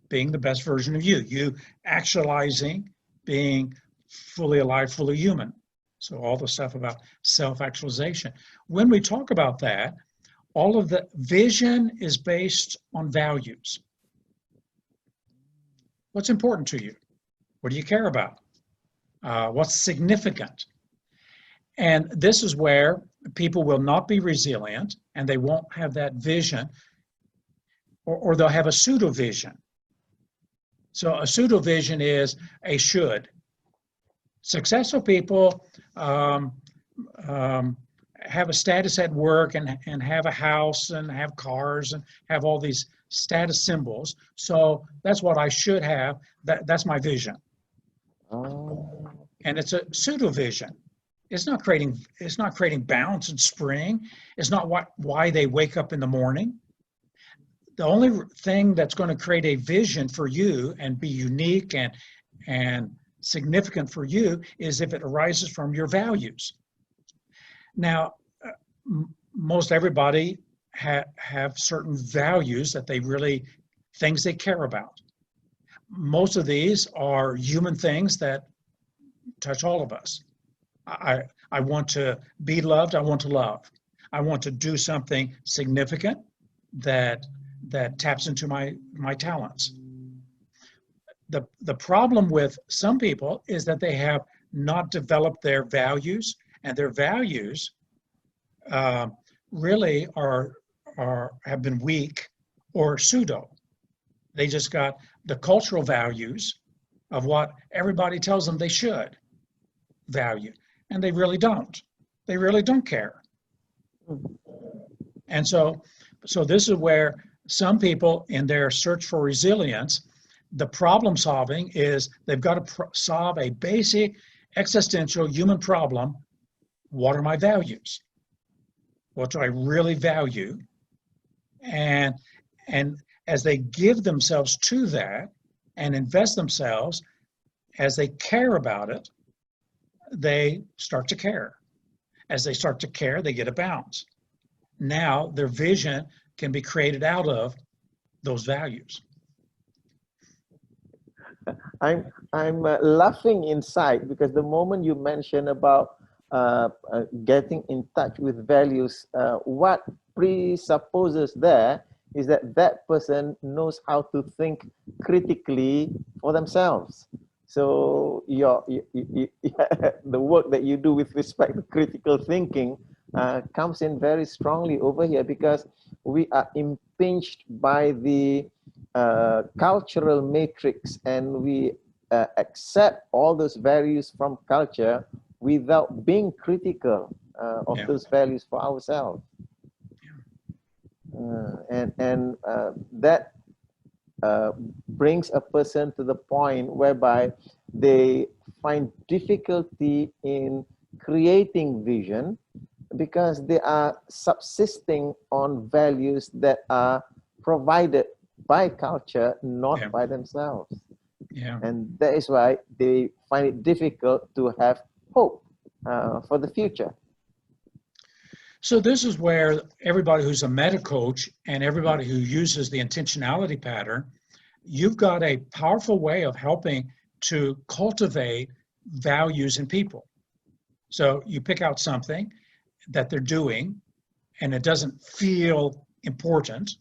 Speaker 8: being the best version of you, you actualizing, being fully alive, fully human. So all the stuff about self-actualization. When we talk about that, all of the vision is based on values. What's important to you? What do you care about? What's significant? And this is where people will not be resilient and they won't have that vision, or they'll have a pseudo vision. So a pseudo vision is a should. Successful people have a status at work and have a house and have cars and have all these status symbols. So that's what I should have. That's my vision.
Speaker 5: Oh.
Speaker 8: And it's a pseudo vision. It's not creating bounce and spring. It's not why they wake up in the morning. The only thing that's going to create a vision for you and be unique and significant for you is if it arises from your values. Now, most everybody have certain values that things they care about. Most of these are human things that touch all of us. I want to be loved. I want to love. I want to do something significant that taps into my talents. The problem with some people is that they have not developed their values, and their values really have been weak or pseudo. They just got the cultural values of what everybody tells them they should value, and they really don't. They really don't care. And so this is where some people, in their search for resilience, the problem solving is they've got to solve a basic existential human problem. What are my values? What do I really value? And as they give themselves to that and invest themselves, as they care about it, they start to care. As they start to care, they get a bounce. Now their vision can be created out of those values.
Speaker 5: I'm laughing inside because the moment you mention about getting in touch with values, what presupposes there is that that person knows how to think critically for themselves. So the work that you do with respect to critical thinking comes in very strongly over here, because we are impinged by the cultural matrix, and we accept all those values from culture without being critical of those values for ourselves. That brings a person to the point whereby they find difficulty in creating vision, because they are subsisting on values that are provided by culture, not by themselves. And that is why they find it difficult to have hope for the future.
Speaker 8: So this is where everybody who's a meta coach and everybody who uses the intentionality pattern, you've got a powerful way of helping to cultivate values in people. So you pick out something that they're doing and it doesn't feel important,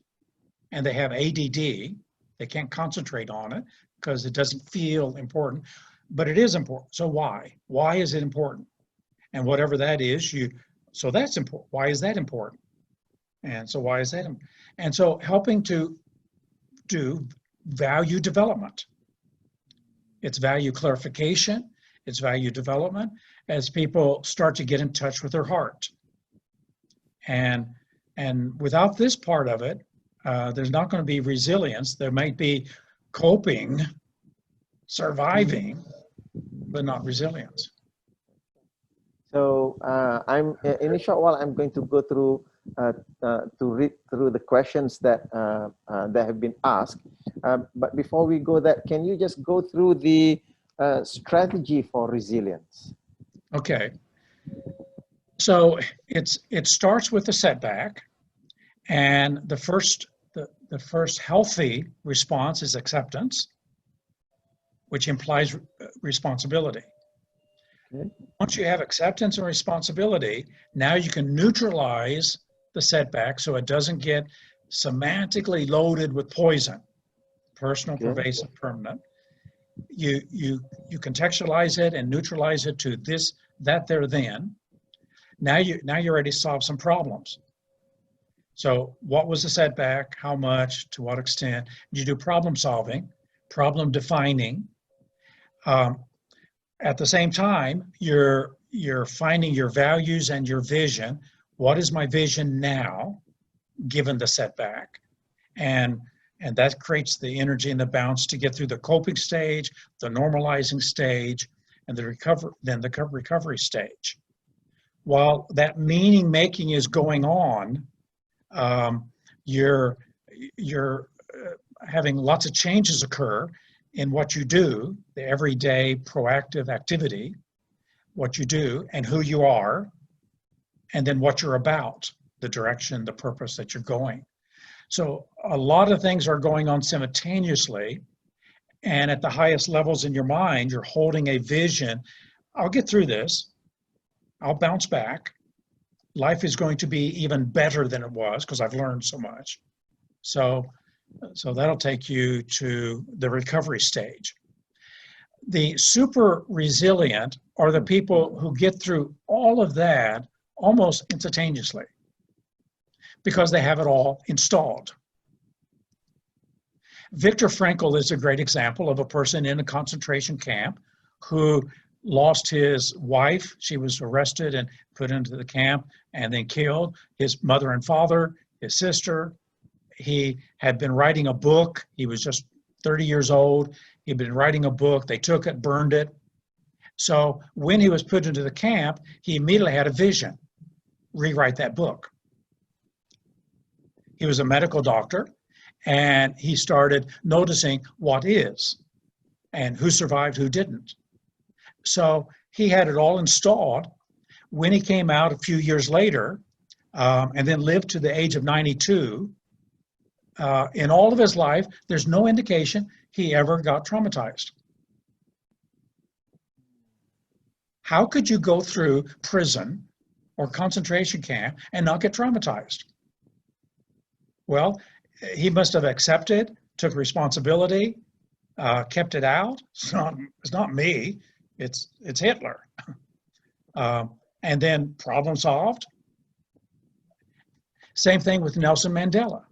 Speaker 8: and they have ADD, they can't concentrate on it because it doesn't feel important, but it is important. So why? Why is it important? And whatever that is, so that's important. Why is that important? And so why is that? And so helping to do value development. It's value clarification, it's value development as people start to get in touch with their heart. And without this part of it, there's not going to be resilience. There might be coping, surviving, but not resilience.
Speaker 5: So in a short while, I'm going to go through to read through the questions that have been asked. But before we go there, can you just go through the strategy for resilience?
Speaker 8: Okay. So it starts with a setback, and the first healthy response is acceptance, which implies responsibility. Once you have acceptance and responsibility, now you can neutralize the setback so it doesn't get semantically loaded with poison, personal, pervasive, permanent. You contextualize it and neutralize it to this, that, there, then. Now you're ready to solve some problems. So what was the setback? How much? To what extent? You do problem solving, problem defining. At the same time, you're finding your values and your vision. What is my vision now, given the setback? And that creates the energy and the bounce to get through the coping stage, the normalizing stage, and the recovery stage. While that meaning making is going on, you're having lots of changes occur in what you do, the everyday proactive activity, what you do and who you are, and then what you're about, the direction, the purpose that you're going. So a lot of things are going on simultaneously, and at the highest levels in your mind, you're holding a vision. I'll get through this. I'll bounce back. Life is going to be even better than it was because I've learned so much. So that'll take you to the recovery stage. The super resilient are the people who get through all of that almost instantaneously because they have it all installed. Viktor Frankl is a great example of a person in a concentration camp who lost his wife. She was arrested and put into the camp and then killed. His mother and father, his sister. He had been writing a book. He was just 30 years old. He'd been writing a book. They took it, burned it. So when he was put into the camp, he immediately had a vision, rewrite that book. He was a medical doctor, and he started noticing what is and who survived, who didn't. So he had it all installed. When he came out a few years later, and then lived to the age of 92, in all of his life, there's no indication he ever got traumatized. How could you go through prison or concentration camp and not get traumatized? Well, he must have accepted, took responsibility, kept it out. It's not me, it's Hitler. And then problem solved. Same thing with Nelson Mandela.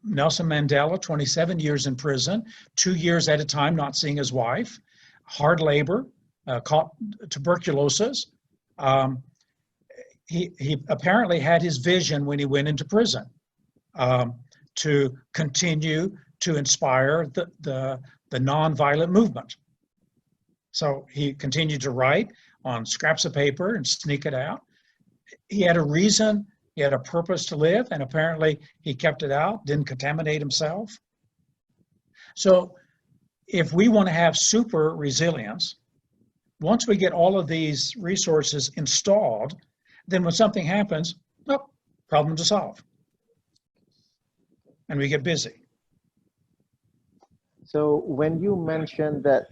Speaker 8: Nelson Mandela, 27 years in prison, 2 years at a time not seeing his wife, hard labor, caught tuberculosis. He apparently had his vision when he went into prison to continue to inspire the nonviolent movement. So he continued to write on scraps of paper and sneak it out. He had a reason, he had a purpose to live, and apparently he kept it out, didn't contaminate himself. So if we want to have super resilience, once we get all of these resources installed, then when something happens, well, problem to solve. And we get busy.
Speaker 5: So when you mentioned that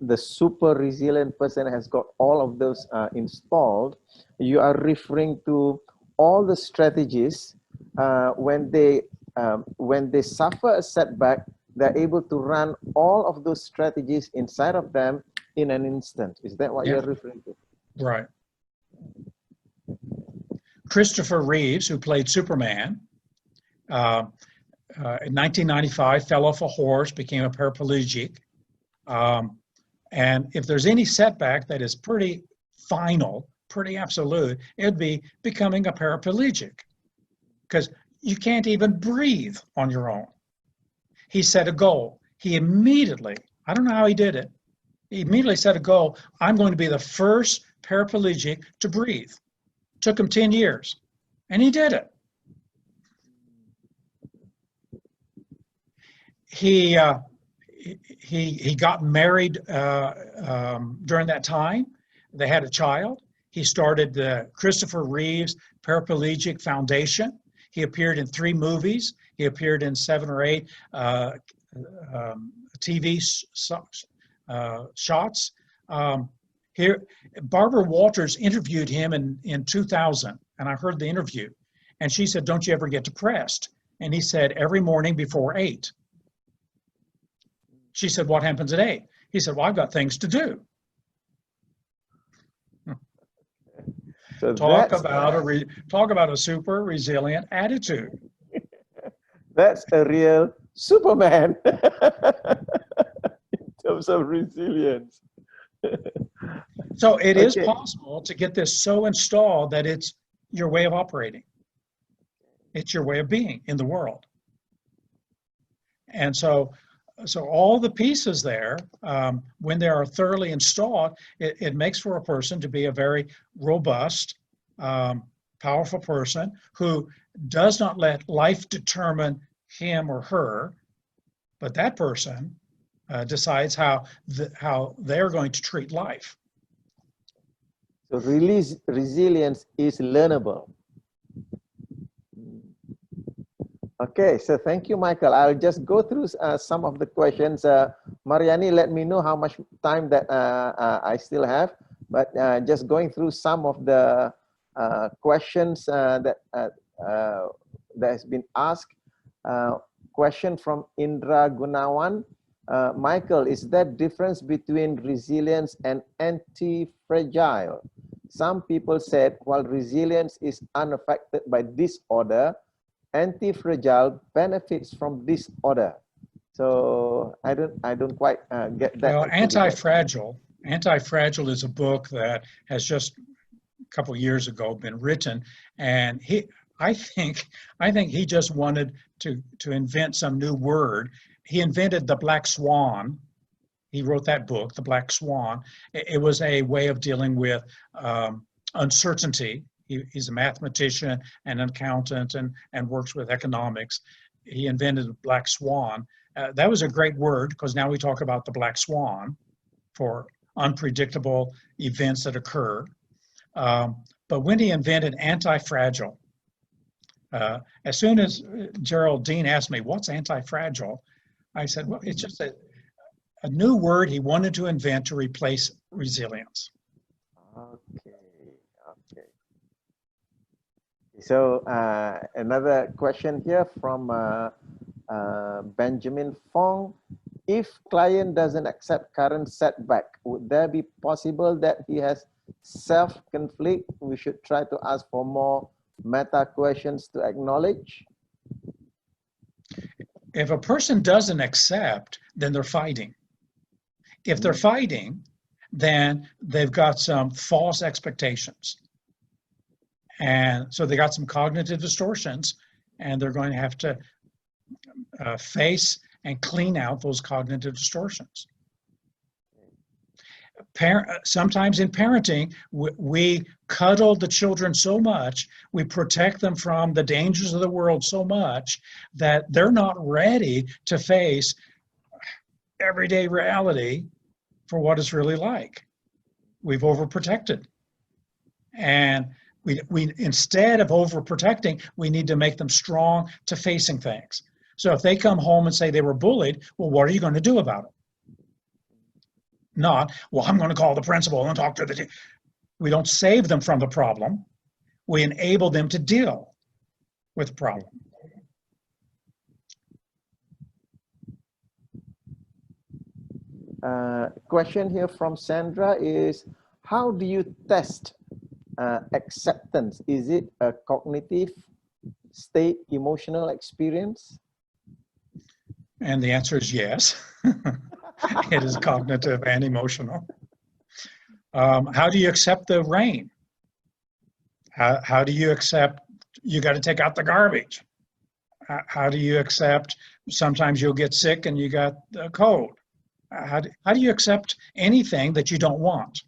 Speaker 5: the super resilient person has got all of those installed, you are referring to all the strategies when they suffer a setback, they're able to run all of those strategies inside of them in an instant. Is that what you're referring to?
Speaker 8: Right. Christopher Reeves, who played Superman, in 1995 fell off a horse, became a paraplegic. And if there's any setback that is pretty final, pretty absolute, it'd be becoming a paraplegic, because you can't even breathe on your own. He set a goal. He immediately, I don't know how he did it, he immediately set a goal. I'm going to be the first paraplegic to breathe. Took him 10 years, and he did it. He got married during that time. They had a child. He started the Christopher Reeves Paraplegic Foundation. He appeared in 3 movies. He appeared in 7 or 8 TV shots. Here, Barbara Walters interviewed him in 2000, and I heard the interview. And she said, "Don't you ever get depressed?" And he said, "Every morning before 8. She said, "What happens at 8? He said, "Well, I've got things to do."
Speaker 5: So
Speaker 8: talk about a super resilient attitude.
Speaker 5: That's a real Superman in terms of resilience.
Speaker 8: So it is possible to get this so installed that it's your way of operating. It's your way of being in the world. And so all the pieces there, when they are thoroughly installed, it makes for a person to be a very robust, powerful person who does not let life determine him or her, but that person decides how they're going to treat life.
Speaker 5: So resilience is learnable. Okay, so thank you, Michael. I'll just go through some of the questions. Mariani, let me know how much time that I still have. but just going through some of the questions that has been asked. Question from Indra Gunawan. Michael, is there difference between resilience and anti-fragile? Some people said while resilience is unaffected by disorder, anti-fragile benefits from disorder. So I don't quite get that.
Speaker 8: Well, Anti-Fragile is a book that has just a couple of years ago been written, and I think he just wanted to invent some new word. He invented the black swan. He wrote that book, The Black Swan. It was a way of dealing with uncertainty. He's a mathematician and an accountant and works with economics. He invented the black swan. That was a great word because now we talk about the black swan for unpredictable events that occur. But when he invented anti-fragile, as soon as Geraldine asked me, what's anti-fragile? I said, well, it's just a new word he wanted to invent to replace resilience.
Speaker 5: Okay. So another question here from Benjamin Fong. If client doesn't accept current setback, would there be possible that he has self-conflict? We should try to ask for more meta questions to acknowledge.
Speaker 8: If a person doesn't accept, then they're fighting. If they're fighting, then they've got some false expectations. And so they got some cognitive distortions, and they're going to have to face and clean out those cognitive distortions. Sometimes in parenting, we cuddle the children so much, we protect them from the dangers of the world so much that they're not ready to face everyday reality for what it's really like. We've overprotected. And we instead of overprotecting, we need to make them strong to facing things. So if they come home and say they were bullied, well, what are you going to do about it? Not, well, I'm going to call the principal and talk to the teacher. We don't save them from the problem. We enable them to deal with the problem.
Speaker 5: Question here from Sandra is, how do you test acceptance? Is it a cognitive state, emotional experience?
Speaker 8: And the answer is yes. It is cognitive and emotional. How do you accept the rain? How do you accept you got to take out the garbage? How do you accept sometimes you'll get sick and you got a cold? How do you accept anything that you don't want?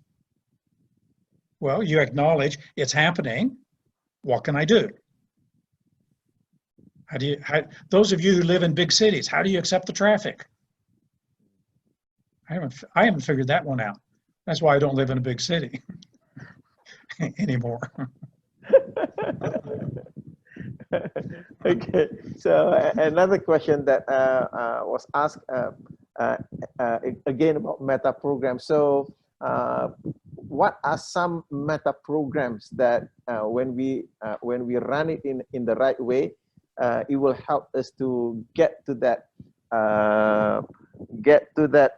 Speaker 8: Well, you acknowledge it's happening. What can I do? Those of you who live in big cities, how do you accept the traffic? I haven't figured that one out. That's why I don't live in a big city anymore.
Speaker 5: Okay, so another question that was asked again about meta programs. So what are some meta programs that when we run it in the right way, it will help us to get to that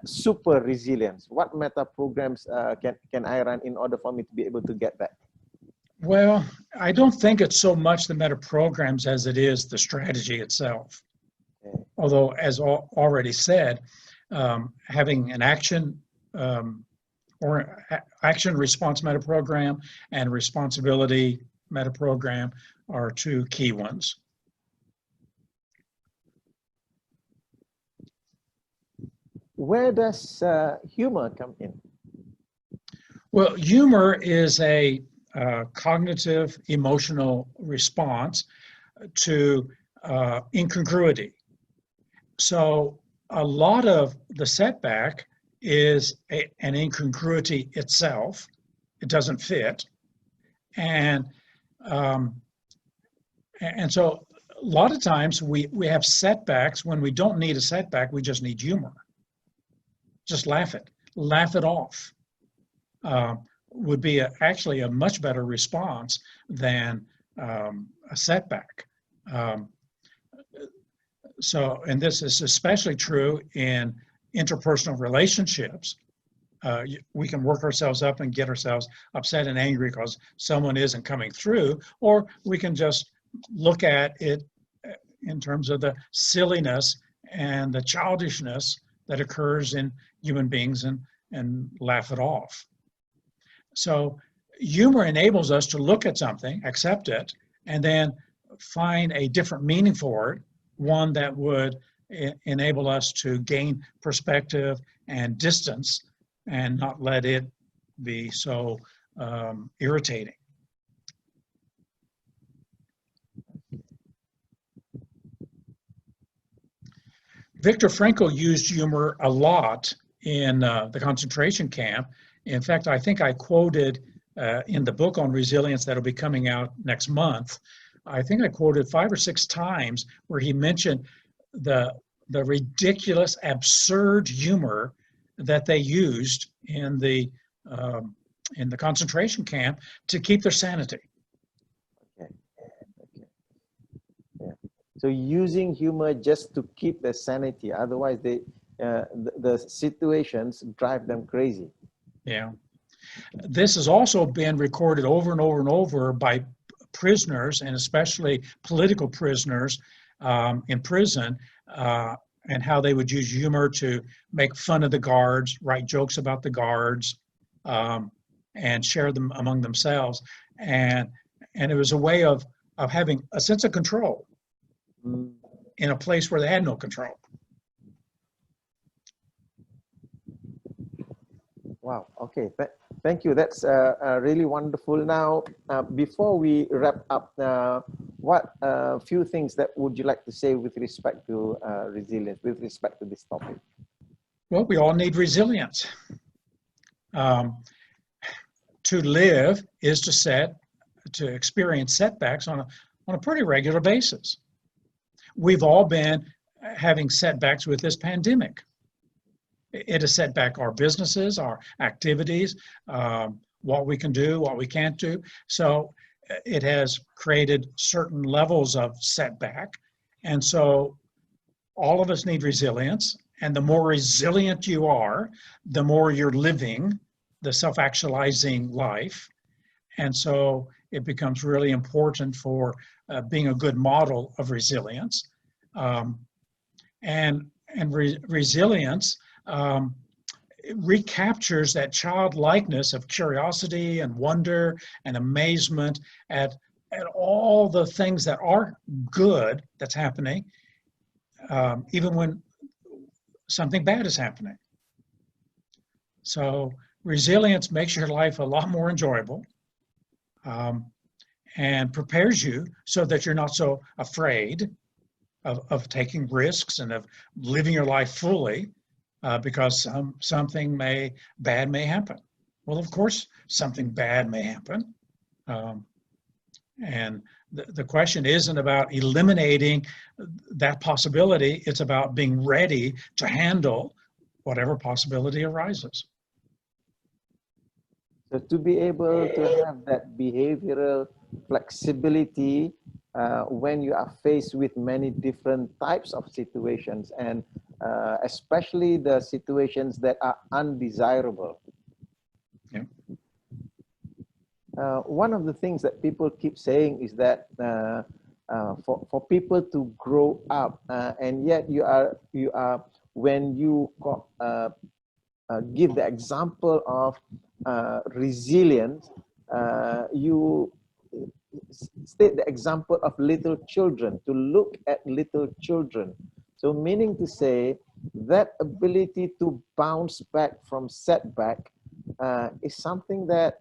Speaker 5: super resilience? What meta programs can I run in order for me to be able to get that?
Speaker 8: Well, I don't think it's so much the meta programs as it is the strategy itself. Okay. Although, as already said, having an action or action response meta program and responsibility meta program are two key ones.
Speaker 5: Where does humor come in?
Speaker 8: Well, humor is a cognitive emotional response to incongruity. So a lot of the setback is an incongruity itself. It doesn't fit. And so a lot of times we have setbacks when we don't need a setback, we just need humor. Just laugh it off. would be actually a much better response than a setback. And this is especially true in interpersonal relationships. We can work ourselves up and get ourselves upset and angry because someone isn't coming through, or we can just look at it in terms of the silliness and the childishness that occurs in human beings and laugh it off. So humor enables us to look at something, accept it, and then find a different meaning for it, one that would enable us to gain perspective and distance and not let it be so irritating. Viktor Frankl used humor a lot in the concentration camp. In fact, I think I quoted in the book on resilience that'll be coming out next month, I think I quoted 5 or 6 times where he mentioned the ridiculous, absurd humor that they used in the concentration camp to keep their sanity.
Speaker 5: Okay. Yeah. So using humor just to keep their sanity, otherwise the situations drive them crazy.
Speaker 8: Yeah. This has also been recorded over and over and over by prisoners, and especially political prisoners in prison, and how they would use humor to make fun of the guards, write jokes about the guards, and share them among themselves. And it was a way of having a sense of control in a place where they had no control.
Speaker 5: Wow. Okay. Thank you. That's really wonderful. Now, before we wrap up, what few things that would you like to say with respect to resilience, with respect to this topic?
Speaker 8: Well, we all need resilience. To live is to experience setbacks on a pretty regular basis. We've all been having setbacks with this pandemic. It has set back our businesses, our activities, what we can do, what we can't do. So it has created certain levels of setback. And so all of us need resilience. And the more resilient you are, the more you're living the self-actualizing life. And so it becomes really important for being a good model of resilience. Resilience recaptures that childlikeness of curiosity and wonder and amazement at all the things that are good that's happening, even when something bad is happening. So resilience makes your life a lot more enjoyable, and prepares you so that you're not so afraid of taking risks and of living your life fully, because something bad may happen. Well, of course, something bad may happen. And the question isn't about eliminating that possibility. It's about being ready to handle whatever possibility arises.
Speaker 5: So to be able to have that behavioral flexibility when you are faced with many different types of situations, and especially the situations that are undesirable.
Speaker 8: Yeah.
Speaker 5: One of the things that people keep saying is that for people to grow up, and yet you are when you give the example of resilience, you state the example of little children, to look at little children. So meaning to say that ability to bounce back from setback is something that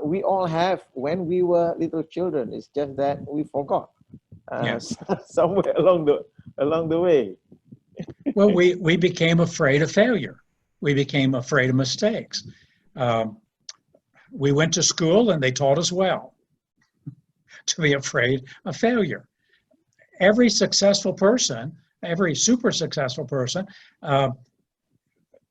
Speaker 5: we all have when we were little children. It's just that we forgot somewhere along the way.
Speaker 8: Well, we became afraid of failure. We became afraid of mistakes. We went to school and they taught us well to be afraid of failure. Every successful person, every super successful person,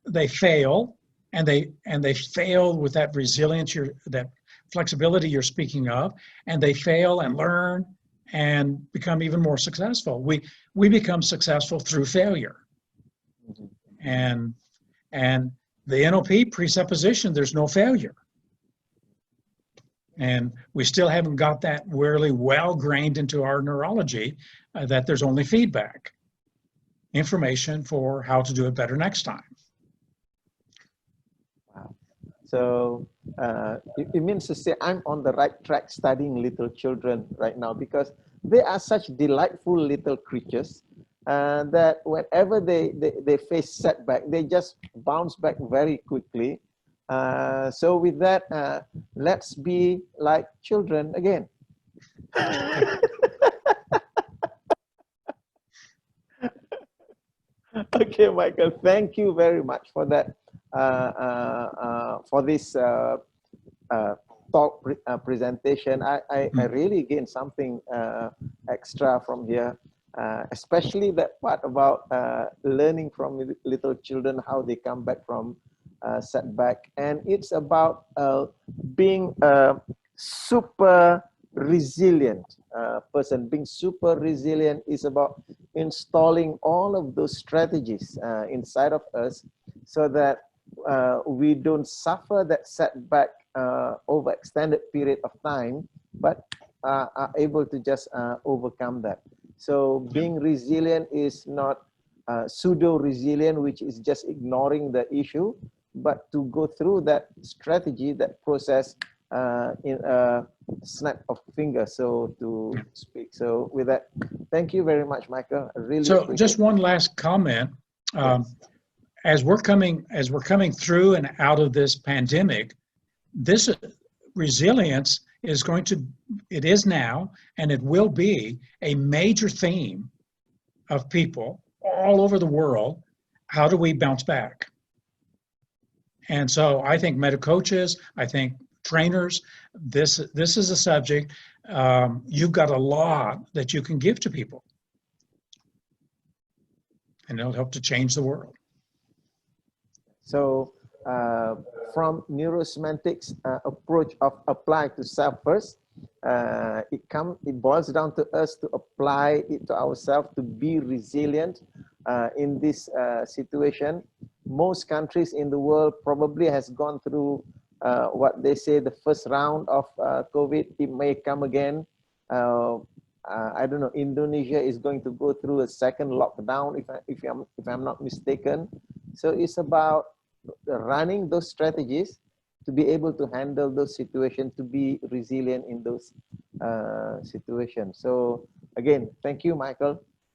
Speaker 8: they fail and they fail with that resilience, that flexibility you're speaking of, and they fail and learn and become even more successful. We become successful through failure. And the NLP presupposition, there's no failure. And we still haven't got that really well grained into our neurology that there's only feedback, information for how to do it better next time.
Speaker 5: Wow. So it means to say I'm on the right track studying little children right now, because they are such delightful little creatures that whenever they face setback, they just bounce back very quickly. So with that, let's be like children again. Okay, Michael, thank you very much for that, for this talk presentation. I really gained something extra from here, especially that part about learning from little children, how they come back from setback. And it's about being a super resilient person. Being super resilient is about installing all of those strategies inside of us so that we don't suffer that setback over extended period of time, but are able to just overcome that. So being resilient is not pseudo-resilient, which is just ignoring the issue, but to go through that strategy, that process in a snap of fingers, so to speak. So with that, thank you very much, Michael. I really
Speaker 8: so just one last comment. As we're coming through and out of this pandemic, this resilience is it is now, and it will be a major theme of people all over the world. How do we bounce back? And so I think medical coaches, I think trainers, this is a subject, you've got a lot that you can give to people, and it'll help to change the world.
Speaker 5: So from neurosemantics approach of apply to self first, it boils down to us to apply it to ourselves, to be resilient in this situation. Most countries in the world probably has gone through what they say the first round of COVID. It may come again. I don't know. Indonesia is going to go through a second lockdown, if I'm not mistaken. So it's about running those strategies to be able to handle those situations, to be resilient in those situations. So again, thank you, Michael.